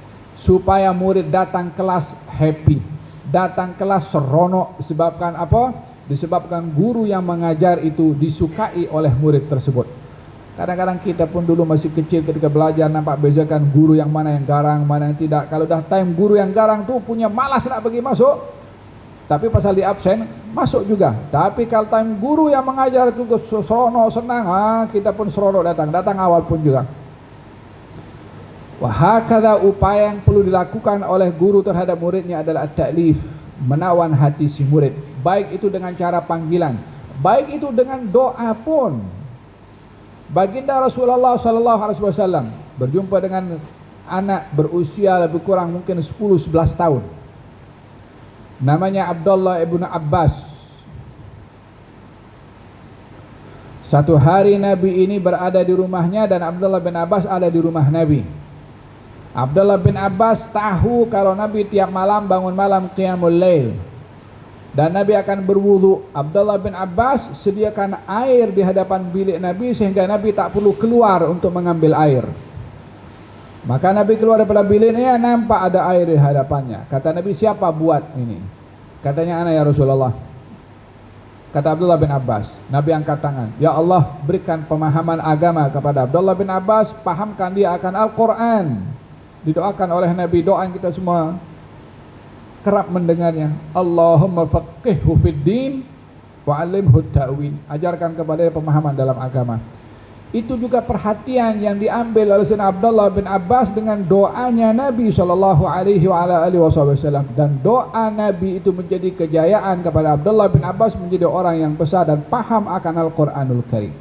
supaya murid datang kelas happy, datang kelas seronok. Disebabkan apa? Disebabkan guru yang mengajar itu disukai oleh murid tersebut. Kadang-kadang kita pun dulu masih kecil ketika belajar nampak bezakan guru yang mana yang garang, mana yang tidak. Kalau dah time guru yang garang tu punya malas nak pergi masuk, tapi pasal di absen masuk juga. Tapi kalau time guru yang mengajar itu seronok, senang, kita pun seronok datang awal pun juga. Wahakadha, upaya yang perlu dilakukan oleh guru terhadap muridnya adalah at-ta'lif, menawan hati si murid, baik itu dengan cara panggilan, baik itu dengan doa pun. Baginda Rasulullah SAW berjumpa dengan anak berusia lebih kurang mungkin 10-11 tahun, namanya Abdullah ibn Abbas. Satu hari Nabi ini berada di rumahnya dan Abdullah bin Abbas ada di rumah Nabi. Abdullah bin Abbas tahu kalau Nabi tiap malam bangun malam qiyamul lail dan Nabi akan berwudu. Abdullah bin Abbas sediakan air di hadapan bilik Nabi sehingga Nabi tak perlu keluar untuk mengambil air. Maka Nabi keluar daripada biliknya, nampak ada air di hadapannya. Kata Nabi, siapa buat ini? Katanya, ana ya Rasulullah. Kata Abdullah bin Abbas. Nabi angkat tangan, ya Allah, berikan pemahaman agama kepada Abdullah bin Abbas, pahamkan dia akan Al-Quran. Didoakan oleh Nabi, doa yang kita semua kerap mendengarnya. Allahumma faqihhu fid din wa 'allimhu ta'wil. Ajarkan kepada dia pemahaman dalam agama. Itu juga perhatian yang diambil oleh Sayyidina Abdullah bin Abbas dengan doanya Nabi SAW. Dan doa Nabi itu menjadi kejayaan kepada Abdullah bin Abbas menjadi orang yang besar dan paham akan Al-Quranul Karim.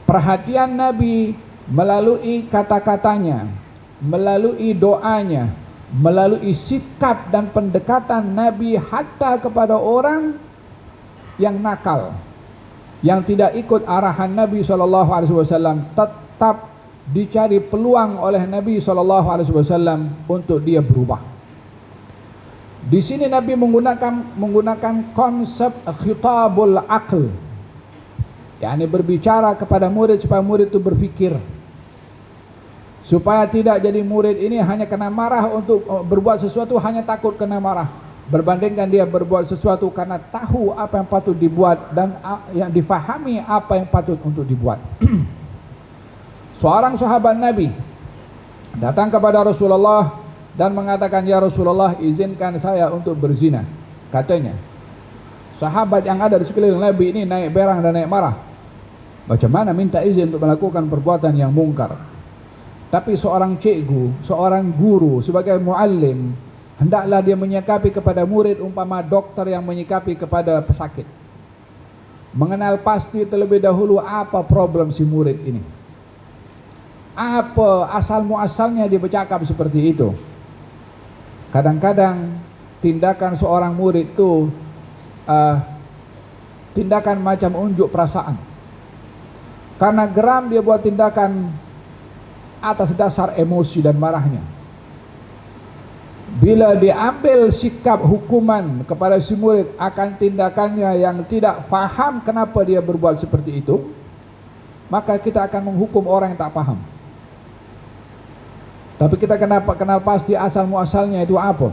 Perhatian Nabi melalui kata-katanya, melalui doanya, melalui sikap dan pendekatan Nabi hatta kepada orang yang nakal, yang tidak ikut arahan Nabi SAW, tetap dicari peluang oleh Nabi SAW untuk dia berubah. Di sini Nabi menggunakan konsep khitabul aql, yakni berbicara kepada murid supaya murid itu berfikir, supaya tidak jadi murid ini hanya kena marah untuk berbuat sesuatu, hanya takut kena marah, berbandingkan dia berbuat sesuatu karena tahu apa yang patut dibuat dan yang difahami apa yang patut untuk dibuat. Seorang sahabat Nabi datang kepada Rasulullah dan mengatakan, ya Rasulullah, izinkan saya untuk berzina. Katanya, sahabat yang ada di sekeliling Nabi ini naik berang dan naik marah. Macam mana minta izin untuk melakukan perbuatan yang mungkar? Tapi seorang cikgu, seorang guru, sebagai muallim, hendaklah dia menyikapi kepada murid umpama dokter yang menyikapi kepada pesakit. Mengenal pasti terlebih dahulu apa problem si murid ini, apa asal muasalnya dia bercakap seperti itu. Kadang-kadang tindakan seorang murid itu tindakan macam unjuk perasaan. Karena geram dia buat tindakan atas dasar emosi dan marahnya. Bila diambil sikap hukuman kepada si murid akan tindakannya yang tidak faham kenapa dia berbuat seperti itu, maka kita akan menghukum orang yang tak faham. Tapi kita kenal pasti asal muasalnya itu apa.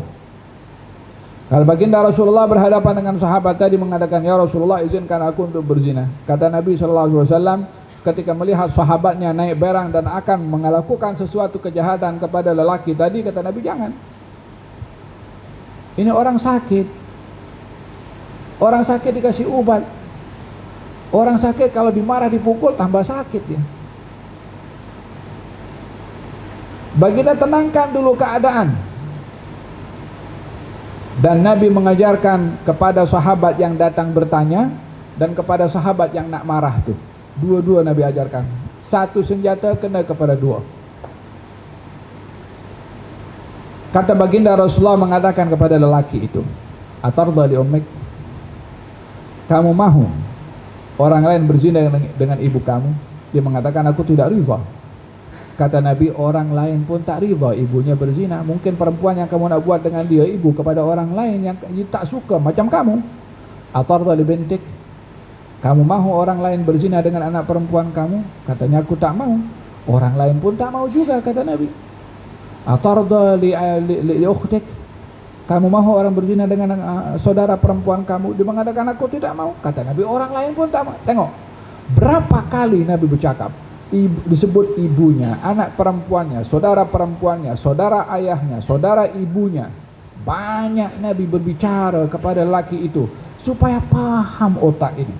Kalau baginda Rasulullah berhadapan dengan sahabat tadi mengatakan, ya Rasulullah, izinkan aku untuk berzina. Kata Nabi SAW ketika melihat sahabatnya naik berang dan akan melakukan sesuatu kejahatan kepada lelaki tadi, kata Nabi, jangan. Ini orang sakit. Orang sakit dikasih obat. Orang sakit kalau dimarah dipukul tambah sakit ya. Baginda tenangkan dulu keadaan. Dan Nabi mengajarkan kepada sahabat yang datang bertanya, dan kepada sahabat yang nak marah tu. Dua-dua Nabi ajarkan. Satu senjata kena kepada dua. Kata baginda Rasulullah mengatakan kepada lelaki itu, "Atarda li ummik?" Kamu mahu orang lain berzina dengan ibu kamu? Dia mengatakan, "Aku tidak riba." Kata Nabi, orang lain pun tak riba ibunya berzina. Mungkin perempuan yang kamu nak buat dengan dia ibu kepada orang lain yang tak suka macam kamu. Atarda li bintik? Kamu mahu orang lain berzina dengan anak perempuan kamu? Katanya, aku tak mau. Orang lain pun tak mau juga, kata Nabi. Atarda li ukhtik? Kamu mahu orang berzina dengan saudara perempuan kamu? Dia mengatakan, aku tidak mau. Kata Nabi, orang lain pun tak mau. Tengok, berapa kali Nabi bercakap, disebut ibunya, anak perempuannya, saudara perempuannya, saudara ayahnya, saudara ibunya. Banyak Nabi berbicara kepada lelaki itu supaya paham otak ini.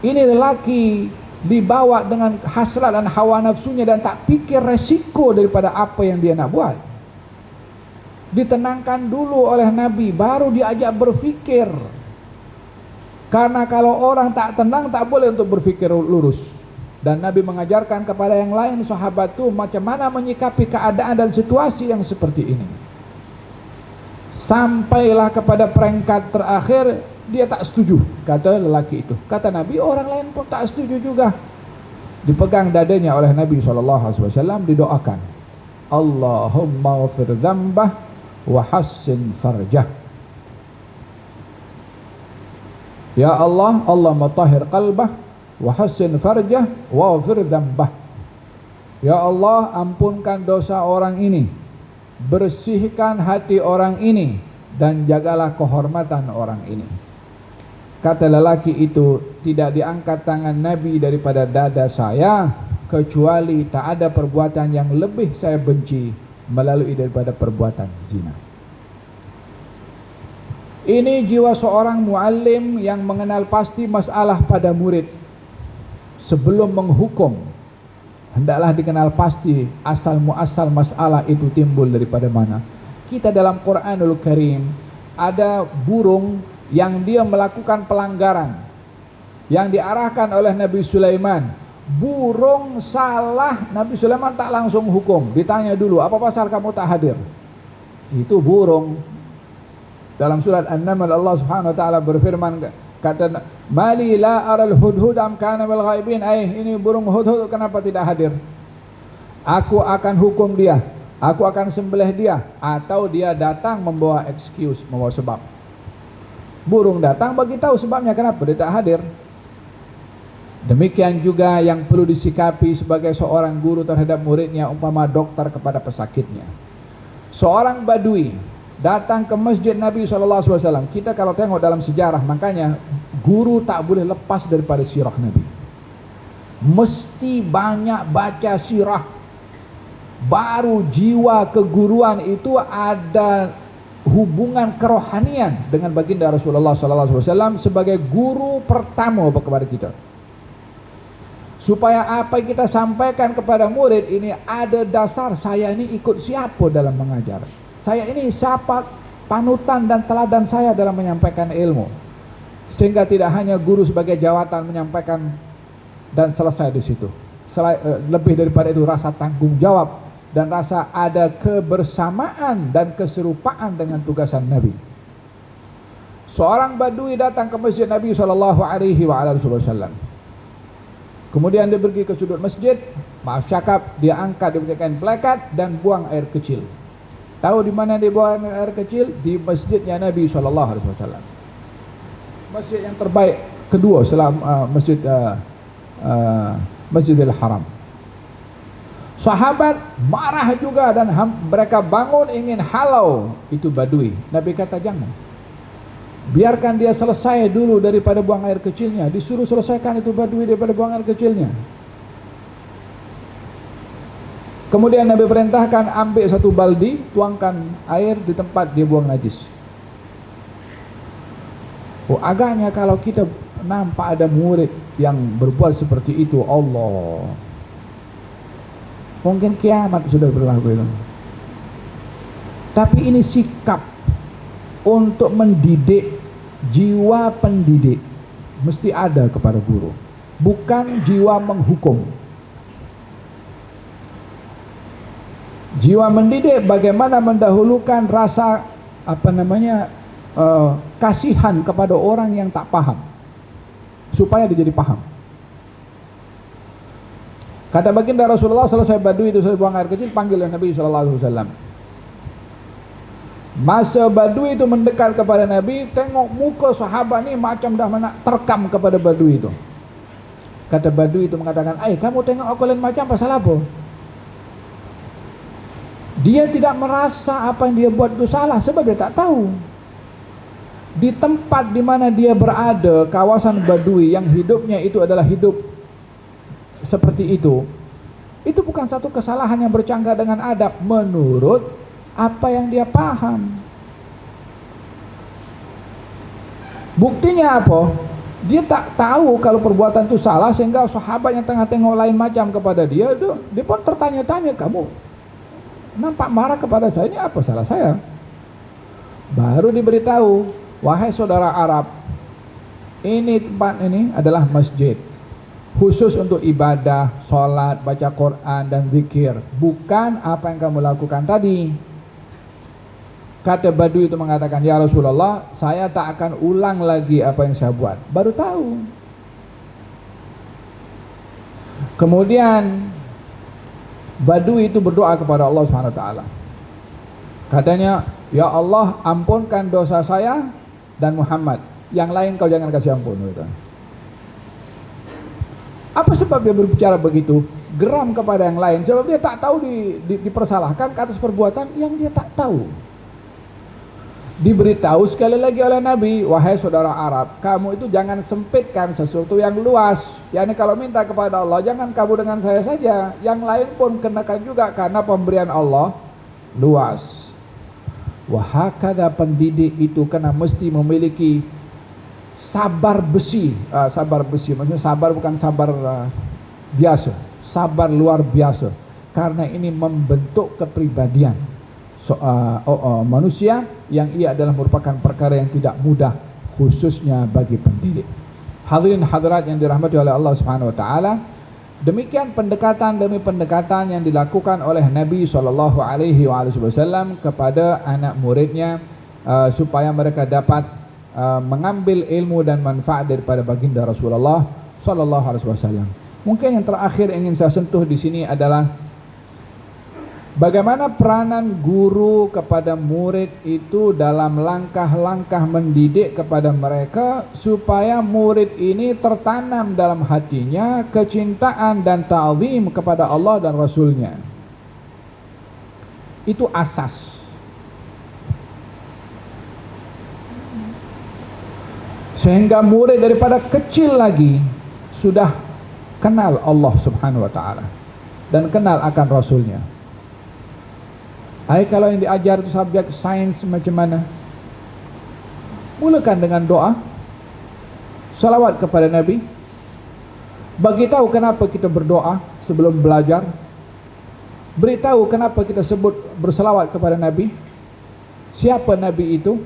Ini lelaki dibawa dengan hasrat dan hawa nafsunya dan tak pikir resiko daripada apa yang dia nak buat. Ditenangkan dulu oleh Nabi, baru diajak berfikir. Karena kalau orang tak tenang, tak boleh untuk berfikir lurus. Dan Nabi mengajarkan kepada yang lain sahabat itu macam mana menyikapi keadaan dan situasi yang seperti ini. Sampailah kepada peringkat terakhir, dia tak setuju, kata lelaki itu. Kata Nabi, orang lain pun tak setuju juga. Dipegang dadanya oleh Nabi SAW, didoakan, Allahumma ghafir dzambah wa hassin farjah. Ya Allah, Allah matahhir qalbah wa hassin farjah wa ghafir dzambah. Ya Allah, ampunkan dosa orang ini, bersihkan hati orang ini, dan jagalah kehormatan orang ini. Kata lelaki itu, tidak diangkat tangan Nabi daripada dada saya, kecuali tak ada perbuatan yang lebih saya benci melalui daripada perbuatan zina. Ini jiwa seorang muallim yang mengenal pasti masalah pada murid. Sebelum menghukum, hendaklah dikenal pasti asal muasal masalah itu timbul daripada mana. Kita dalam Quranul Karim ada burung yang dia melakukan pelanggaran yang diarahkan oleh Nabi Sulaiman. Burung salah, Nabi Sulaiman tak langsung hukum. Ditanya dulu, apa pasal kamu tak hadir? Itu burung. Dalam surat An-Naml Allah Subhanahu wa taala berfirman, kata, "Mali la aral hudhud am kana bil ghaibin?" Ini burung hudhud kenapa tidak hadir? Aku akan hukum dia, aku akan sembelih dia, atau dia datang membawa excuse, membawa sebab. Burung datang bagi tahu sebabnya kenapa dia tak hadir. Demikian juga yang perlu disikapi sebagai seorang guru terhadap muridnya, umpama dokter kepada pesakitnya. Seorang badui datang ke masjid Nabi SAW. Kita kalau tengok dalam sejarah, makanya guru tak boleh lepas daripada sirah Nabi. Mesti banyak baca sirah, baru jiwa keguruan itu ada hubungan kerohanian dengan baginda Rasulullah SAW sebagai guru pertama kepada kita. Supaya apa yang kita sampaikan kepada murid ini ada dasar, saya ini ikut siapa dalam mengajar, saya ini siapa panutan dan teladan saya dalam menyampaikan ilmu. Sehingga tidak hanya guru sebagai jawatan menyampaikan dan selesai di situ. Lebih daripada itu, rasa tanggung jawab dan rasa ada kebersamaan dan keserupaan dengan tugasan Nabi. Seorang badui datang ke masjid Nabi SAW. Kemudian dia pergi ke sudut masjid, maaf cakap, dia angkat, dia berikan plakat dan buang air kecil. Tahu di mana dia buang air kecil? Di masjidnya Nabi SAW. Masjid yang terbaik kedua setelah Masjidil Haram. Sahabat marah juga dan mereka bangun ingin halau itu badui. Nabi kata jangan, biarkan dia selesai dulu daripada buang air kecilnya. Disuruh selesaikan itu badui daripada buang air kecilnya. Kemudian Nabi perintahkan ambil satu baldi, tuangkan air di tempat dia buang najis. Agaknya kalau kita nampak ada murid yang berbuat seperti itu, Allah, mungkin kiamat sudah berlaku itu. Tapi ini sikap untuk mendidik jiwa pendidik mesti ada kepada guru, bukan jiwa menghukum. Jiwa mendidik bagaimana mendahulukan rasa kasihan kepada orang yang tak paham supaya dia jadi paham. Kata baginda Rasulullah, selesai Badui itu selesai buang air kecil, panggil Nabi SAW. Masa Badui itu mendekat kepada Nabi, tengok muka sahabat ni macam dah mana terkam kepada Badui itu. Kata Badui itu mengatakan, kamu tengok aku lain macam pasal apa? Dia tidak merasa apa yang dia buat itu salah sebab dia tak tahu. Di tempat di mana dia berada, kawasan Badui yang hidupnya itu adalah hidup seperti itu bukan satu kesalahan yang bercanggah dengan adab menurut apa yang dia paham. Buktinya apa? Dia tak tahu kalau perbuatan itu salah, sehingga sahabat yang tengah tengok lain macam kepada dia pun tertanya-tanya, kamu nampak marah kepada saya, ini apa salah saya? Baru diberitahu, wahai saudara Arab, ini tempat ini adalah masjid khusus untuk ibadah, sholat, baca Quran dan zikir, bukan apa yang kamu lakukan tadi. Kata Badui itu mengatakan, ya Rasulullah, saya tak akan ulang lagi apa yang saya buat. Baru tahu. Kemudian Badui itu berdoa kepada Allah SWT. Katanya, ya Allah, ampunkan dosa saya dan Muhammad, yang lain kau jangan kasih ampun. Gitu. Apa sebab dia berbicara begitu? Geram kepada yang lain, sebab dia tak tahu dipersalahkan ke atas perbuatan yang dia tak tahu. Diberitahu sekali lagi oleh Nabi, wahai saudara Arab, kamu itu jangan sempitkan sesuatu yang luas. Yani kalau minta kepada Allah, jangan kamu dengan saya saja, yang lain pun kenakan juga, karena pemberian Allah luas. Wahakada pendidik itu kena mesti memiliki sabar besi. Sabar besi maksudnya sabar bukan sabar biasa, sabar luar biasa, karena ini membentuk kepribadian manusia yang ia adalah merupakan perkara yang tidak mudah, khususnya bagi pendidik. Hadirin hadirat yang dirahmati oleh Allah Subhanahu wa taala, demikian pendekatan demi pendekatan yang dilakukan oleh Nabi SAW kepada anak muridnya supaya mereka dapat mengambil ilmu dan manfaat daripada baginda Rasulullah SAW. Mungkin yang terakhir ingin saya sentuh di sini adalah bagaimana peranan guru kepada murid itu dalam langkah-langkah mendidik kepada mereka supaya murid ini tertanam dalam hatinya kecintaan dan ta'zim kepada Allah dan Rasulnya. Itu asas. Sehingga murid daripada kecil lagi sudah kenal Allah Subhanahu wa ta'ala dan kenal akan Rasulnya. Kalau yang diajar itu subjek sains macam mana? Mulakan dengan doa, salawat kepada Nabi. Beritahu kenapa kita berdoa sebelum belajar. Beritahu kenapa kita sebut bersalawat kepada Nabi. Siapa Nabi itu?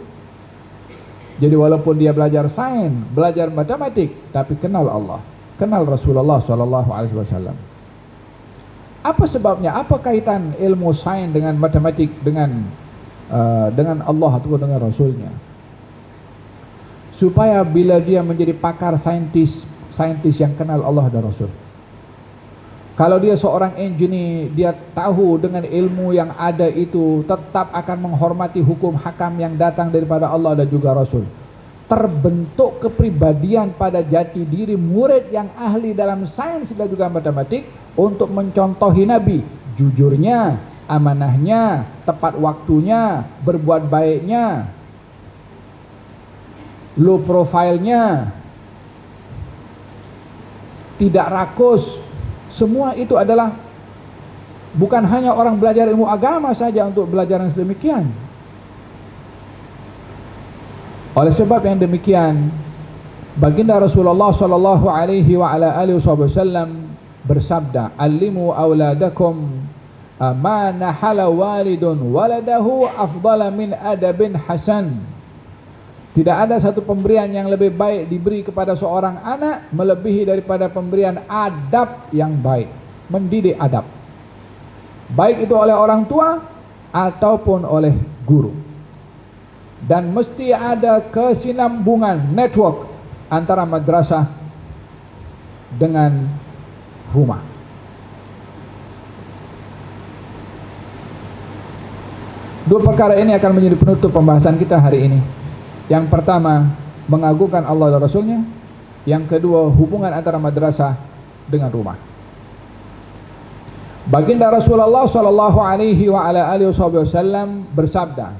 Jadi walaupun dia belajar sains, belajar matematik, tapi kenal Allah, kenal Rasulullah SAW. Apa sebabnya? Apa kaitan ilmu sains dengan matematik dengan Allah atau dengan Rasulnya? Supaya bila dia menjadi pakar saintis yang kenal Allah dan Rasul. Kalau dia seorang engineer, dia tahu dengan ilmu yang ada itu tetap akan menghormati hukum hakam yang datang daripada Allah dan juga Rasul. Terbentuk kepribadian pada jati diri murid yang ahli dalam sains dan juga matematik untuk mencontohi Nabi, jujurnya, amanahnya, tepat waktunya, berbuat baiknya, low profile-nya, tidak rakus. Semua itu adalah bukan hanya orang belajar ilmu agama saja untuk belajar yang sedemikian. Oleh sebab yang demikian, baginda Rasulullah sallallahu alaihi wa ala alihi wasallam bersabda, "Allimu auladakum ma nahala walidun waladahu afdala min adabin hasan." Tidak ada satu pemberian yang lebih baik diberi kepada seorang anak melebihi daripada pemberian adab yang baik, mendidik adab. Baik itu oleh orang tua ataupun oleh guru. Dan mesti ada kesinambungan network antara madrasah dengan rumah. Dua perkara ini akan menjadi penutup pembahasan kita hari ini. Yang pertama, mengagungkan Allah dan Rasulnya. Yang kedua, hubungan antara madrasah dengan rumah. Baginda Rasulullah sallallahu alaihi wa ala alihi wasallam bersabda,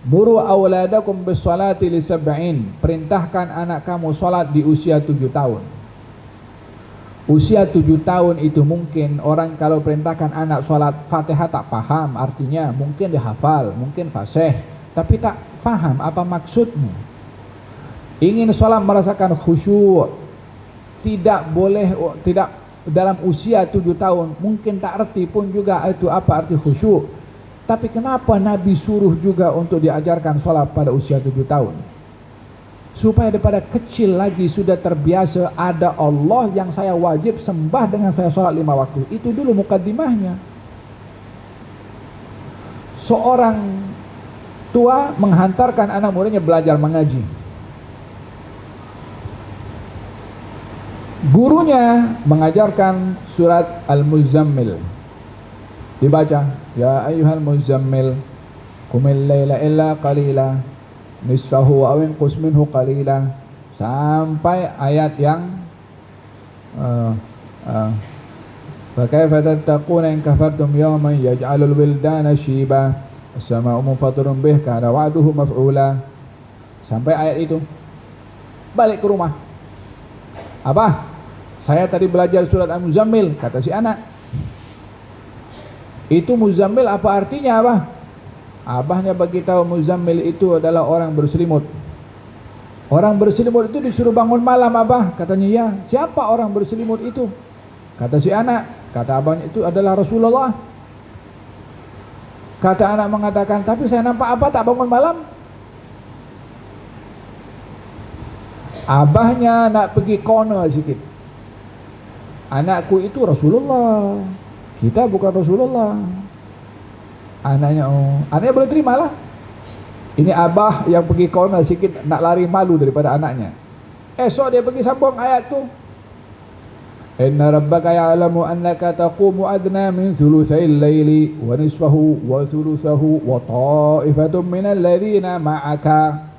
"Muru auladakum bis salati li sab'in." Perintahkan anak kamu salat di usia 7 tahun. Usia 7 tahun itu mungkin orang kalau perintahkan anak salat Fatihah tak paham artinya, mungkin dia hafal, mungkin fasih, tapi tak faham apa maksudnya. Ingin salat merasakan khusyuk, tidak boleh, tidak dalam usia 7 tahun, mungkin tak erti pun juga itu apa arti khusyuk. Tapi kenapa Nabi suruh juga untuk diajarkan salat pada usia 7 tahun? Supaya daripada kecil lagi sudah terbiasa ada Allah yang saya wajib sembah dengan saya salat 5 waktu. Itu dulu mukaddimahnya. Seorang tua menghantarkan anak muridnya belajar mengaji. Gurunya mengajarkan surat Al-Muzammil. Dibaca, ya ayyuhal muzammil qumil laila illa qalila nisfahu aw inqus minhu qalila, sampai ayat yang fa kaifa tattaquna in kafartum yawman yaj'alul wildana shiba as-sama'u munfatirun bih kana wa'duhu maf'ula. Sampai ayat itu. Balik ke rumah. Abah, saya tadi belajar surat Al-Muzammil, kata si anak. Itu Muzammil apa artinya, Abah? Abahnya bagi tahu Muzammil itu adalah orang berselimut. Orang berselimut itu disuruh bangun malam, Abah. Katanya ya. Siapa orang berselimut itu? Kata si anak. Kata abahnya itu adalah Rasulullah. Kata anak mengatakan, tapi saya nampak Abah tak bangun malam. Abahnya nak pergi corner sikit. Anakku itu Rasulullah, kita bukan Rasulullah. Anaknya, anaknya boleh terima lah. Ini abah yang pergi corner sikit, nak lari malu daripada anaknya. Esok dia pergi sambung ayat tu. Inna rabbaka ya'lamu annaka taqumu adna min thulutsayil laili wa nisfahu wa thulutsahu wa ta'ifatun minal ladzina ma'aka.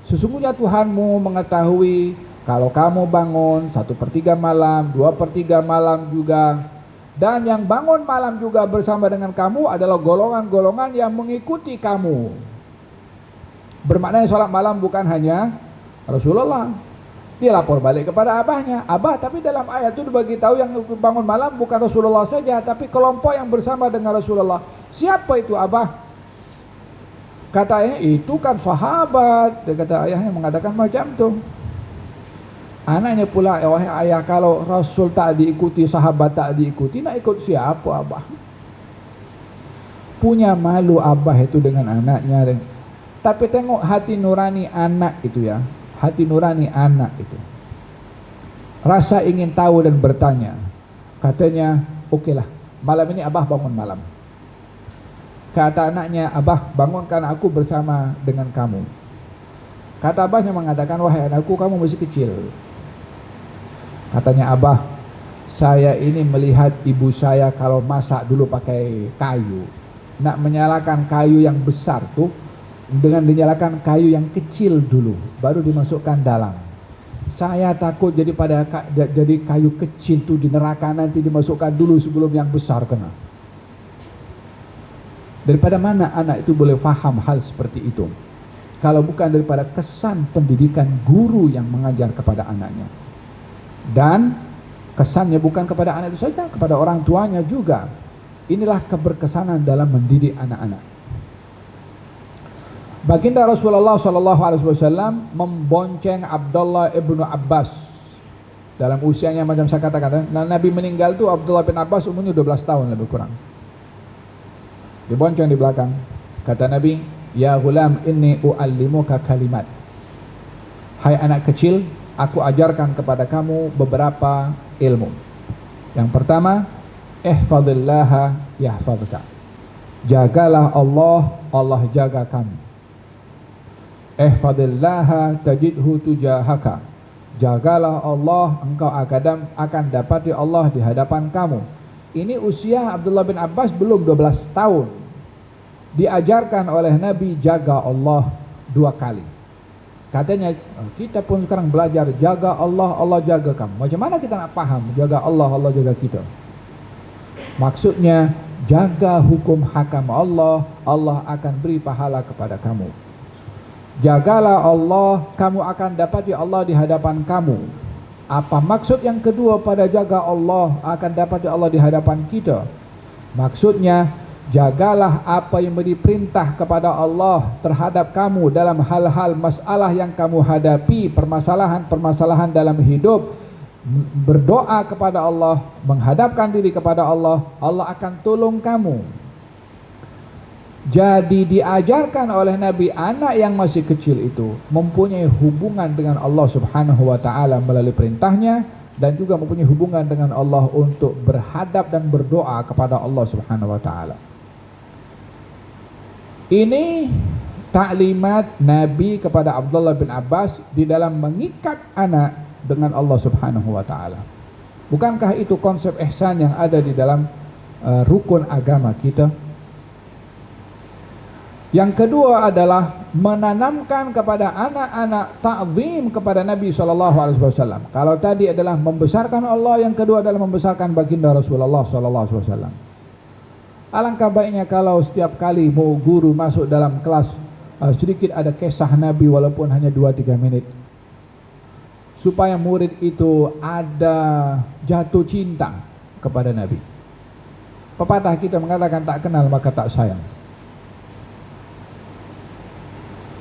Sesungguhnya Tuhanmu mengetahui kalau kamu bangun 1/3 malam, 2/3 malam juga, dan yang bangun malam juga bersama dengan kamu adalah golongan-golongan yang mengikuti kamu. Bermakna salat malam bukan hanya Rasulullah. Dia lapor balik kepada abahnya, Abah, tapi dalam ayat itu dibagi tahu yang bangun malam bukan Rasulullah saja, tapi kelompok yang bersama dengan Rasulullah. Siapa itu, Abah? Kata ayahnya, itu kan sahabat. Dia kata ayahnya mengatakan macam tu. Anaknya pula, wahai ayah, kalau Rasul tak diikuti, sahabat tak diikuti, nak ikut siapa, Abah? Punya malu abah itu dengan anaknya. Tapi tengok hati nurani anak itu ya. Hati nurani anak itu. Rasa ingin tahu dan bertanya. Katanya, okeylah, malam ini abah bangun malam. Kata anaknya, Abah, bangunkan aku bersama dengan kamu. Kata abahnya mengatakan, wahai anakku, kamu masih kecil. Katanya, Abah, saya ini melihat ibu saya kalau masak dulu pakai kayu. Nak menyalakan kayu yang besar tuh, dengan dinyalakan kayu yang kecil dulu, baru dimasukkan dalam. Saya takut jadi kayu kecil tuh di neraka nanti dimasukkan dulu sebelum yang besar kena. Daripada mana anak itu boleh faham hal seperti itu? Kalau bukan daripada kesan pendidikan guru yang mengajar kepada anaknya. Dan kesannya bukan kepada anak itu saja, kepada orang tuanya juga. Inilah keberkesanan dalam mendidik anak-anak. Baginda Rasulullah SAW membonceng Abdullah ibnu Abbas. Dalam usianya macam saya katakan, Nabi meninggal itu Abdullah bin Abbas umurnya 12 tahun lebih kurang. Dibonceng di belakang. Kata Nabi, Ya ghulam inni uallimuka kalimat. Hai anak kecil, aku ajarkan kepada kamu beberapa ilmu. Yang pertama, ihfazillaha yahfazka. Jagalah Allah, Allah jaga kamu. Ihfazillaha tajidhu tujahaka. Jagalah Allah, engkau akan dapati Allah di hadapan kamu. Ini usia Abdullah bin Abbas belum 12 tahun. Diajarkan oleh Nabi jaga Allah 2 kali. Katanya kita pun sekarang belajar jaga Allah, Allah jaga kamu. Macam mana kita nak paham jaga Allah, Allah jaga kita? Maksudnya jaga hukum hakam Allah, Allah akan beri pahala kepada kamu. Jagalah Allah, kamu akan dapati Allah di hadapan kamu. Apa maksud yang kedua pada jaga Allah, akan dapati Allah di hadapan kita? Maksudnya jagalah apa yang diperintah kepada Allah terhadap kamu dalam hal-hal masalah yang kamu hadapi, permasalahan-permasalahan dalam hidup. Berdoa kepada Allah, menghadapkan diri kepada Allah, Allah akan tolong kamu. Jadi diajarkan oleh Nabi, anak yang masih kecil itu mempunyai hubungan dengan Allah Subhanahu wa taala melalui perintahnya, dan juga mempunyai hubungan dengan Allah untuk berhadap dan berdoa kepada Allah Subhanahu wa taala. Ini taklimat Nabi kepada Abdullah bin Abbas di dalam mengikat anak dengan Allah Subhanahu wa taala. Bukankah itu konsep ihsan yang ada di dalam rukun agama kita? Yang kedua adalah menanamkan kepada anak-anak ta'zim kepada Nabi SAW. Kalau tadi adalah membesarkan Allah, yang kedua adalah membesarkan baginda Rasulullah SAW. Alangkah baiknya kalau setiap kali mau guru masuk dalam kelas sedikit ada kisah Nabi walaupun hanya 2-3 menit, supaya murid itu ada jatuh cinta kepada Nabi. Pepatah kita mengatakan tak kenal maka tak sayang.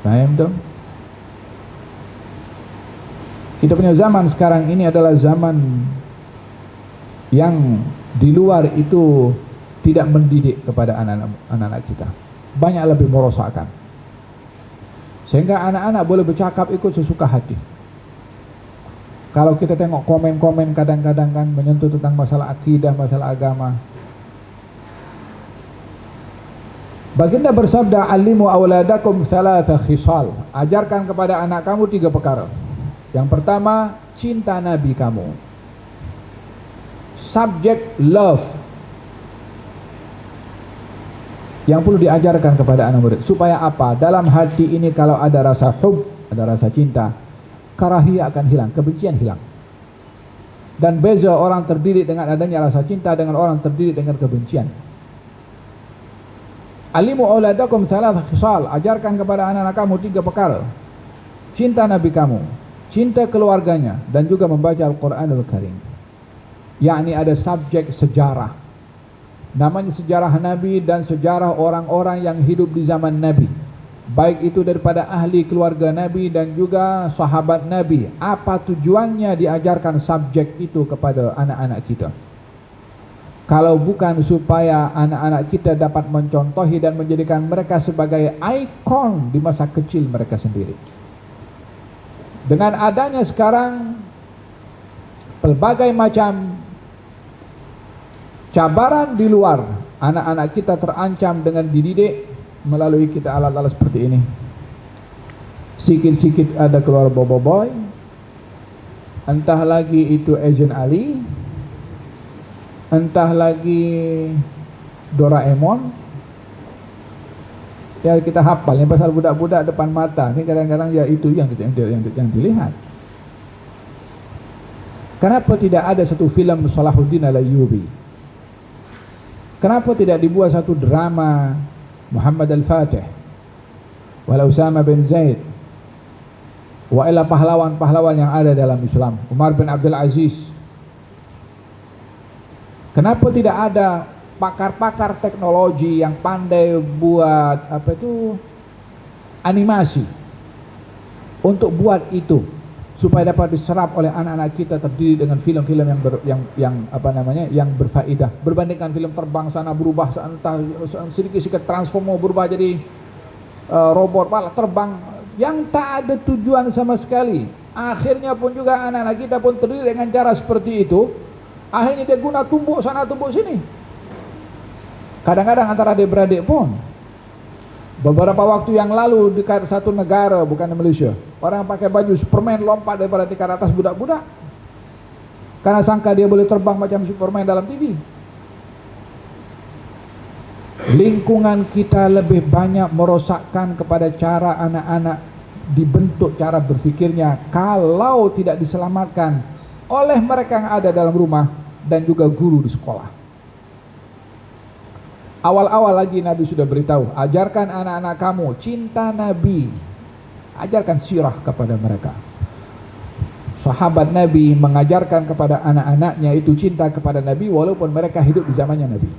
Paham tu? Kita punya zaman sekarang ini adalah zaman yang di luar itu tidak mendidik kepada anak-anak kita. Banyak lebih merosakkan. Sehingga anak-anak boleh bercakap ikut sesuka hati. Kalau kita tengok komen-komen kadang-kadang kan menyentuh tentang masalah akidah, masalah agama. Baginda bersabda, "Alimu auladakum salasa khisal." Ajarkan kepada anak kamu 3 perkara. Yang pertama, cinta Nabi kamu. Subject love. Yang perlu diajarkan kepada anak murid. Supaya apa? Dalam hati ini kalau ada rasa hub, ada rasa cinta, karahiyah akan hilang, kebencian hilang. Dan beza orang terdidik dengan adanya rasa cinta dengan orang terdidik dengan kebencian. Alimu auladakum salasa khisal. Ajarkan kepada anak-anak kamu 3 perkara. Cinta Nabi kamu, cinta keluarganya, dan juga membaca Al-Quranul Karim. Yakni ada subjek sejarah. Namanya sejarah Nabi dan sejarah orang-orang yang hidup di zaman Nabi. Baik itu daripada ahli keluarga Nabi dan juga sahabat Nabi. Apa tujuannya diajarkan subjek itu kepada anak-anak kita? Kalau bukan supaya anak-anak kita dapat mencontohi dan menjadikan mereka sebagai ikon di masa kecil mereka sendiri. Dengan adanya sekarang pelbagai macam cabaran di luar, anak-anak kita terancam dengan dididik melalui kita alat-alat seperti ini. Sikit-sikit ada keluar boboiboy, entah lagi itu Agent Ali, entah lagi Doraemon. Ya kita hafal yang pasal budak-budak depan mata. Ini kadang-kadang ya itu yang dilihat. Kenapa tidak ada satu filem Salahuddin Al-Ayyubi? Kenapa tidak dibuat satu drama Muhammad Al-Fatih, wala Usama bin Zaid, wa ila pahlawan-pahlawan yang ada dalam Islam, Umar bin Abdul Aziz? Kenapa tidak ada pakar-pakar teknologi yang pandai buat animasi untuk buat itu supaya dapat diserap oleh anak-anak kita, terdidik dengan film-film yang berfaedah, berbandingkan film terbang sana berubah entah sedikit-sedikit transformo berubah jadi robot malah terbang yang tak ada tujuan sama sekali. Akhirnya pun juga anak-anak kita pun terdiri dengan cara seperti itu. Akhirnya dia guna tumbuk sana tumbuk sini. Kadang-kadang antara adik-beradik pun. Beberapa waktu yang lalu dekat satu negara, bukan di Malaysia, orang pakai baju Superman lompat daripada tingkat atas budak-budak karena sangka dia boleh terbang macam Superman dalam TV. Lingkungan kita lebih banyak merosakkan kepada cara anak-anak dibentuk cara berfikirnya kalau tidak diselamatkan oleh mereka yang ada dalam rumah dan juga guru di sekolah. Awal-awal lagi Nabi sudah beritahu, ajarkan anak-anak kamu cinta Nabi, ajarkan sirah kepada mereka. Sahabat Nabi mengajarkan kepada anak-anaknya itu cinta kepada Nabi walaupun mereka hidup di zamannya Nabi,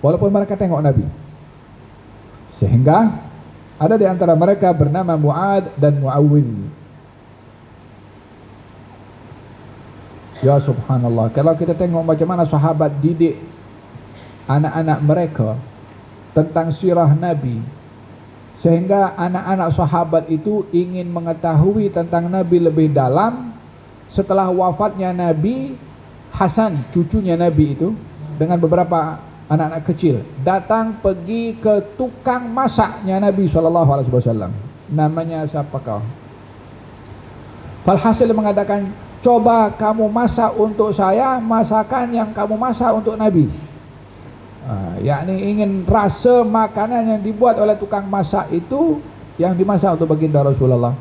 walaupun mereka tengok Nabi. Sehingga ada di antara mereka bernama Mu'ad dan Mu'awwidh. Ya subhanallah, kalau kita tengok macam mana sahabat didik anak-anak mereka tentang sirah Nabi, sehingga anak-anak sahabat itu ingin mengetahui tentang Nabi lebih dalam. Setelah wafatnya Nabi, Hasan cucunya Nabi itu dengan beberapa anak-anak kecil datang pergi ke tukang masaknya Nabi SAW. Namanya siapa kau? Falhasil mengatakan, coba kamu masak untuk saya masakan yang kamu masak untuk Nabi. Yakni ingin rasa makanan yang dibuat oleh tukang masak itu yang dimasak untuk baginda Rasulullah.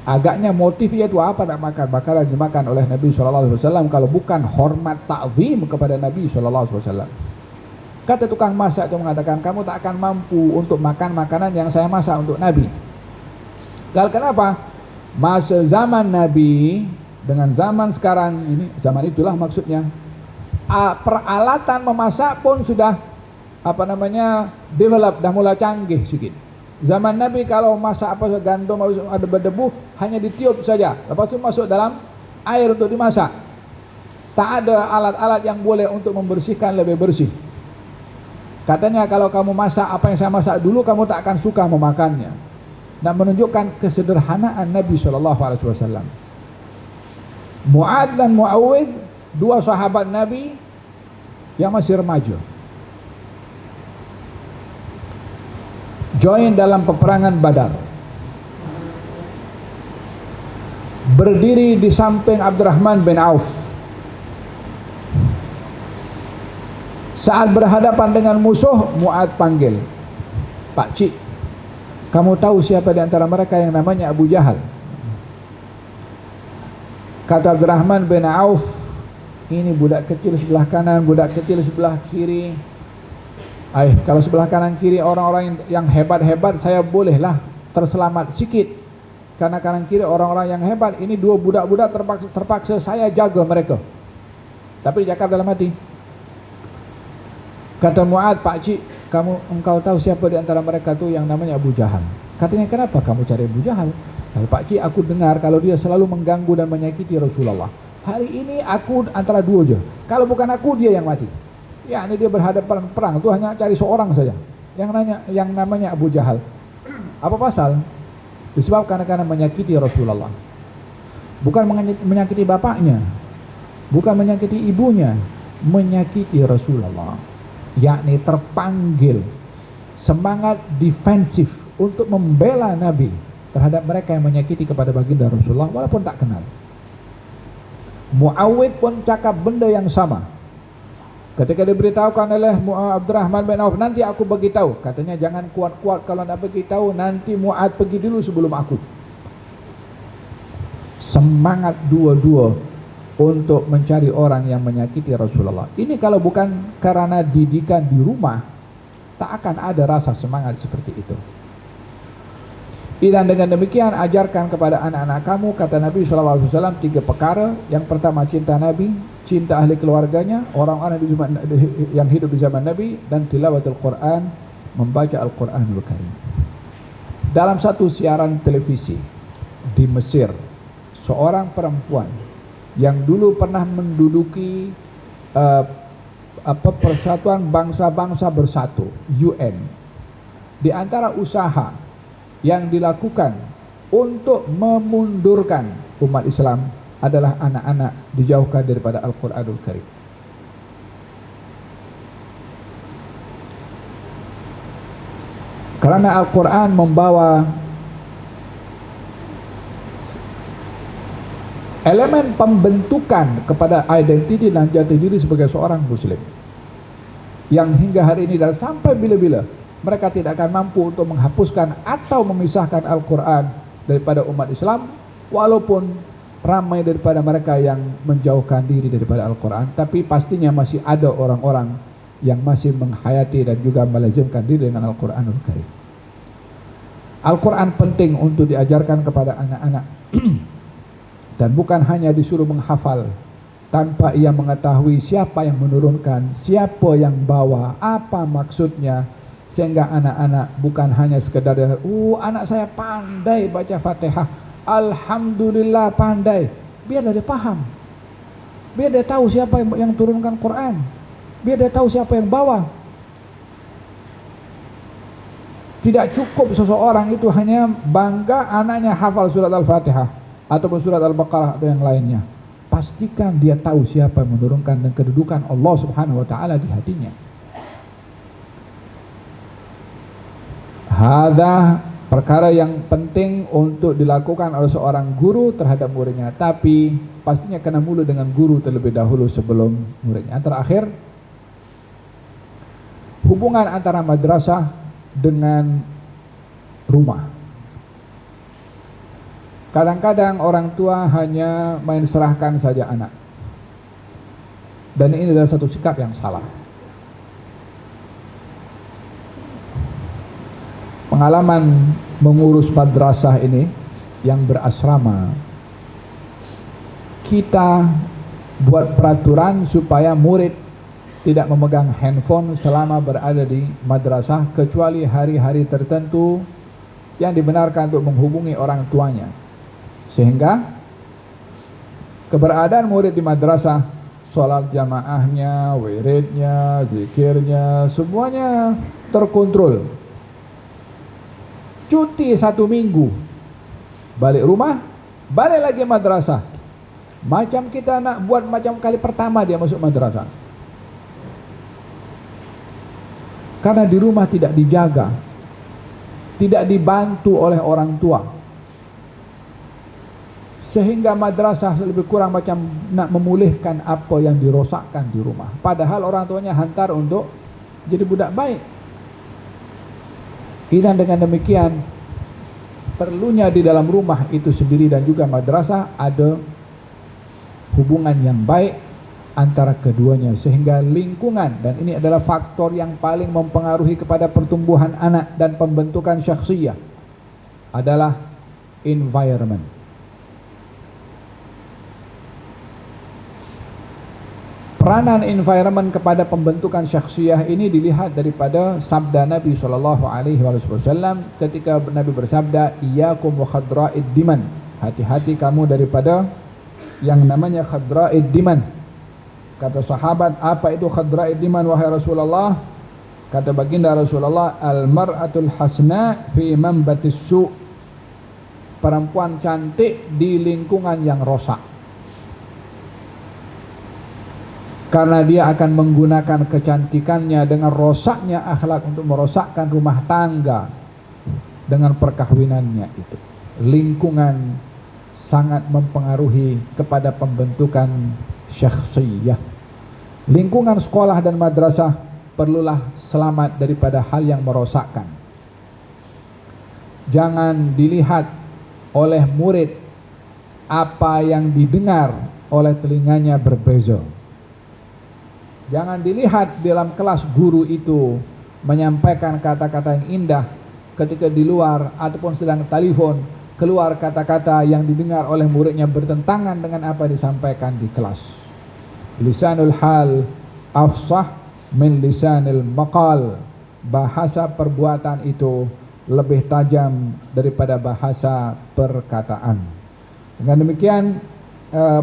Agaknya motifnya itu apa nak makan makanan yang dimakan oleh Nabi SAW kalau bukan hormat ta'zim kepada Nabi SAW. Kata tukang masak itu mengatakan, kamu tak akan mampu untuk makan makanan yang saya masak untuk Nabi. Lalu kenapa? Masa zaman Nabi dengan zaman sekarang ini, zaman itulah maksudnya, peralatan memasak pun sudah develop, dah mulai canggih sikit. Zaman Nabi kalau masak apa gandum ada berdebu hanya ditiup saja, lepas itu masuk dalam air untuk dimasak. Tak ada alat-alat yang boleh untuk membersihkan lebih bersih. Katanya kalau kamu masak apa yang saya masak dulu, kamu tak akan suka memakannya. Dan menunjukkan kesederhanaan Nabi SAW. Mu'ad dan Mu'awwidh, dua sahabat Nabi yang masih remaja, join dalam peperangan Badar, berdiri di samping Abdurrahman bin Auf. Saat berhadapan dengan musuh, Mu'ad panggil, Pak Cik, kamu tahu siapa di antara mereka yang namanya Abu Jahal? Kata Abdurrahman bin Auf, ini budak kecil sebelah kanan, budak kecil sebelah kiri. Kalau sebelah kanan kiri orang-orang yang hebat-hebat, saya bolehlah terselamat sikit. Karena kanan kiri orang-orang yang hebat, ini dua budak-budak terpaksa saya jaga mereka. Tapi dia cakap dalam hati. Kata Mu'ad, Pak Cik, engkau tahu siapa di antara mereka tu yang namanya Abu Jahal? Katanya, kenapa kamu cari Abu Jahal? Pak Cik, aku dengar kalau dia selalu mengganggu dan menyakiti Rasulullah. Hari ini aku antara dua je. Kalau bukan aku, dia yang mati. Ya, ini dia berhadapan perang tu hanya cari seorang saja yang namanya Abu Jahal. Apa pasal? Disebabkan karena menyakiti Rasulullah. Bukan menyakiti bapaknya, bukan menyakiti ibunya, menyakiti Rasulullah. Yakni terpanggil semangat defensif untuk membela Nabi terhadap mereka yang menyakiti kepada baginda Rasulullah walaupun tak kenal. Mu'awwidh pun cakap benda yang sama. Ketika diberitahukan oleh Abdurrahman bin Auf, nanti aku beritahu. Katanya, jangan kuat-kuat kalau nak beritahu, nanti Mu'ad pergi dulu sebelum aku. Semangat dua-dua untuk mencari orang yang menyakiti Rasulullah. Ini kalau bukan karena didikan di rumah, tak akan ada rasa semangat seperti itu. Dan dengan demikian, ajarkan kepada anak-anak kamu, kata Nabi SAW, 3 perkara. Yang pertama, cinta Nabi, cinta ahli keluarganya, orang-orang yang hidup di zaman Nabi, dan tilawatul Quran, membaca Al-Quranul Karim. Dalam satu siaran televisi di Mesir, seorang perempuan yang dulu pernah menduduki Persatuan Bangsa-Bangsa Bersatu, UN, Di antara usaha yang dilakukan untuk memundurkan umat Islam adalah anak-anak dijauhkan daripada Al-Quranul Karim. Karena Al-Quran membawa elemen pembentukan kepada identiti dan jati diri sebagai seorang Muslim, yang hingga hari ini dan sampai bila-bila mereka tidak akan mampu untuk menghapuskan atau memisahkan Al-Quran daripada umat Islam, walaupun ramai daripada mereka yang menjauhkan diri daripada Al-Quran, tapi pastinya masih ada orang-orang yang masih menghayati dan juga melazimkan diri dengan Al-Quranul Karim. Al-Quran penting untuk diajarkan kepada anak-anak dan bukan hanya disuruh menghafal tanpa ia mengetahui siapa yang menurunkan, siapa yang bawa, apa maksudnya, sehingga anak-anak bukan hanya sekedar anak saya pandai baca Fatihah, alhamdulillah pandai, biar dia faham, biar dia tahu siapa yang turunkan Quran, biar dia tahu siapa yang bawa. Tidak cukup seseorang itu hanya bangga anaknya hafal surat Al-Fatihah ataupun surat Al-Baqarah atau yang lainnya. Pastikan dia tahu siapa yang menurunkan dan kedudukan Allah Subhanahu wa taala di hatinya. Hadza perkara yang penting untuk dilakukan oleh seorang guru terhadap muridnya, tapi pastinya kena mula dengan guru terlebih dahulu sebelum muridnya. Yang terakhir, hubungan antara madrasah dengan rumah. Kadang-kadang orang tua hanya main serahkan saja anak, dan ini adalah satu sikap yang salah. Pengalaman mengurus madrasah ini yang berasrama, kita buat peraturan supaya murid tidak memegang handphone selama berada di madrasah, kecuali hari-hari tertentu yang dibenarkan untuk menghubungi orang tuanya, sehingga keberadaan murid di madrasah, sholat jamaahnya, wiridnya, zikirnya, semuanya terkontrol. Cuti 1 minggu, balik rumah, balik lagi madrasah. Macam kita nak buat macam kali pertama dia masuk madrasah. Karena di rumah tidak dijaga, tidak dibantu oleh orang tua, sehingga madrasah lebih kurang macam nak memulihkan apa yang dirosakkan di rumah. Padahal orang tuanya hantar untuk jadi budak baik. Dan dengan demikian, perlunya di dalam rumah itu sendiri dan juga madrasah ada hubungan yang baik antara keduanya, sehingga lingkungan, dan ini adalah faktor yang paling mempengaruhi kepada pertumbuhan anak dan pembentukan syakhsiyah, adalah environment. Peranan environment kepada pembentukan syakhsiyah ini dilihat daripada sabda Nabi SAW ketika Nabi bersabda, "Iyyakum wa khadra'id diman." Hati-hati kamu daripada yang namanya khadra'id diman. Kata sahabat, apa itu khadra'id diman wahai Rasulullah? Kata baginda Rasulullah, al-mar'atul hasna fi manbatis su'. Perempuan cantik di lingkungan yang rosak. Karena dia akan menggunakan kecantikannya dengan rosaknya akhlak untuk merosakkan rumah tangga dengan perkahwinannya itu. Lingkungan sangat mempengaruhi kepada pembentukan syakhsiyah. Lingkungan sekolah dan madrasah perlulah selamat daripada hal yang merosakkan. Jangan dilihat oleh murid apa yang didengar oleh telinganya berbeza. Jangan dilihat dalam kelas guru itu menyampaikan kata-kata yang indah, ketika di luar ataupun sedang telepon keluar kata-kata yang didengar oleh muridnya bertentangan dengan apa yang disampaikan di kelas. Lisanul hal afsah min lisanil maqal. Bahasa perbuatan itu lebih tajam daripada bahasa perkataan. Dengan demikian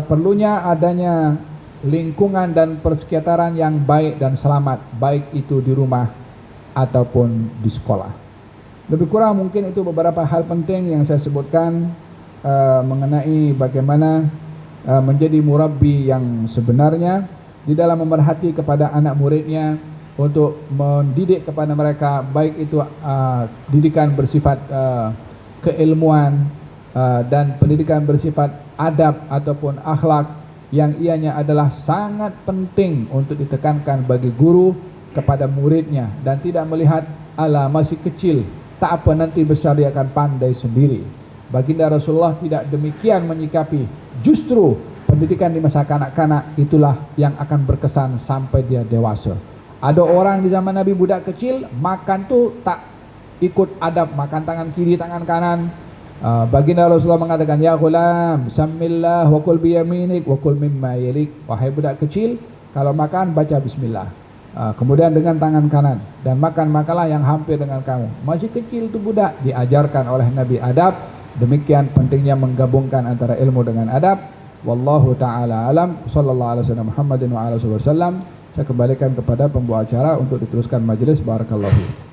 perlunya adanya lingkungan dan persekitaran yang baik dan selamat, baik itu di rumah ataupun di sekolah. Lebih kurang mungkin itu beberapa hal penting yang saya sebutkan mengenai bagaimana menjadi murabbi yang sebenarnya di dalam memerhati kepada anak muridnya untuk mendidik kepada mereka, baik itu didikan bersifat keilmuan dan pendidikan bersifat adab ataupun akhlak yang ianya adalah sangat penting untuk ditekankan bagi guru kepada muridnya, dan tidak melihat ala masih kecil, tak apa nanti besar dia akan pandai sendiri. Baginda Rasulullah tidak demikian menyikapi. Justru pendidikan di masa kanak-kanak itulah yang akan berkesan sampai dia dewasa. Ada orang di zaman Nabi budak kecil makan tuh tak ikut adab, makan tangan kiri tangan kanan. Baginda Rasulullah mengatakan, ya ghulam samillah wa kul biyaminik wa kul mimma yalik. Wahai budak kecil, kalau makan baca bismillah, kemudian dengan tangan kanan, dan makalah yang hampir dengan kamu. Masih kecil itu budak diajarkan oleh Nabi adab. Demikian pentingnya menggabungkan antara ilmu dengan adab. Wallahu ta'ala alam. Sallallahu alaihi wasallam Muhammadin wa ala alihi wasallam. Saya kembalikan kepada pembawa acara untuk diteruskan majelis. Barakallahu.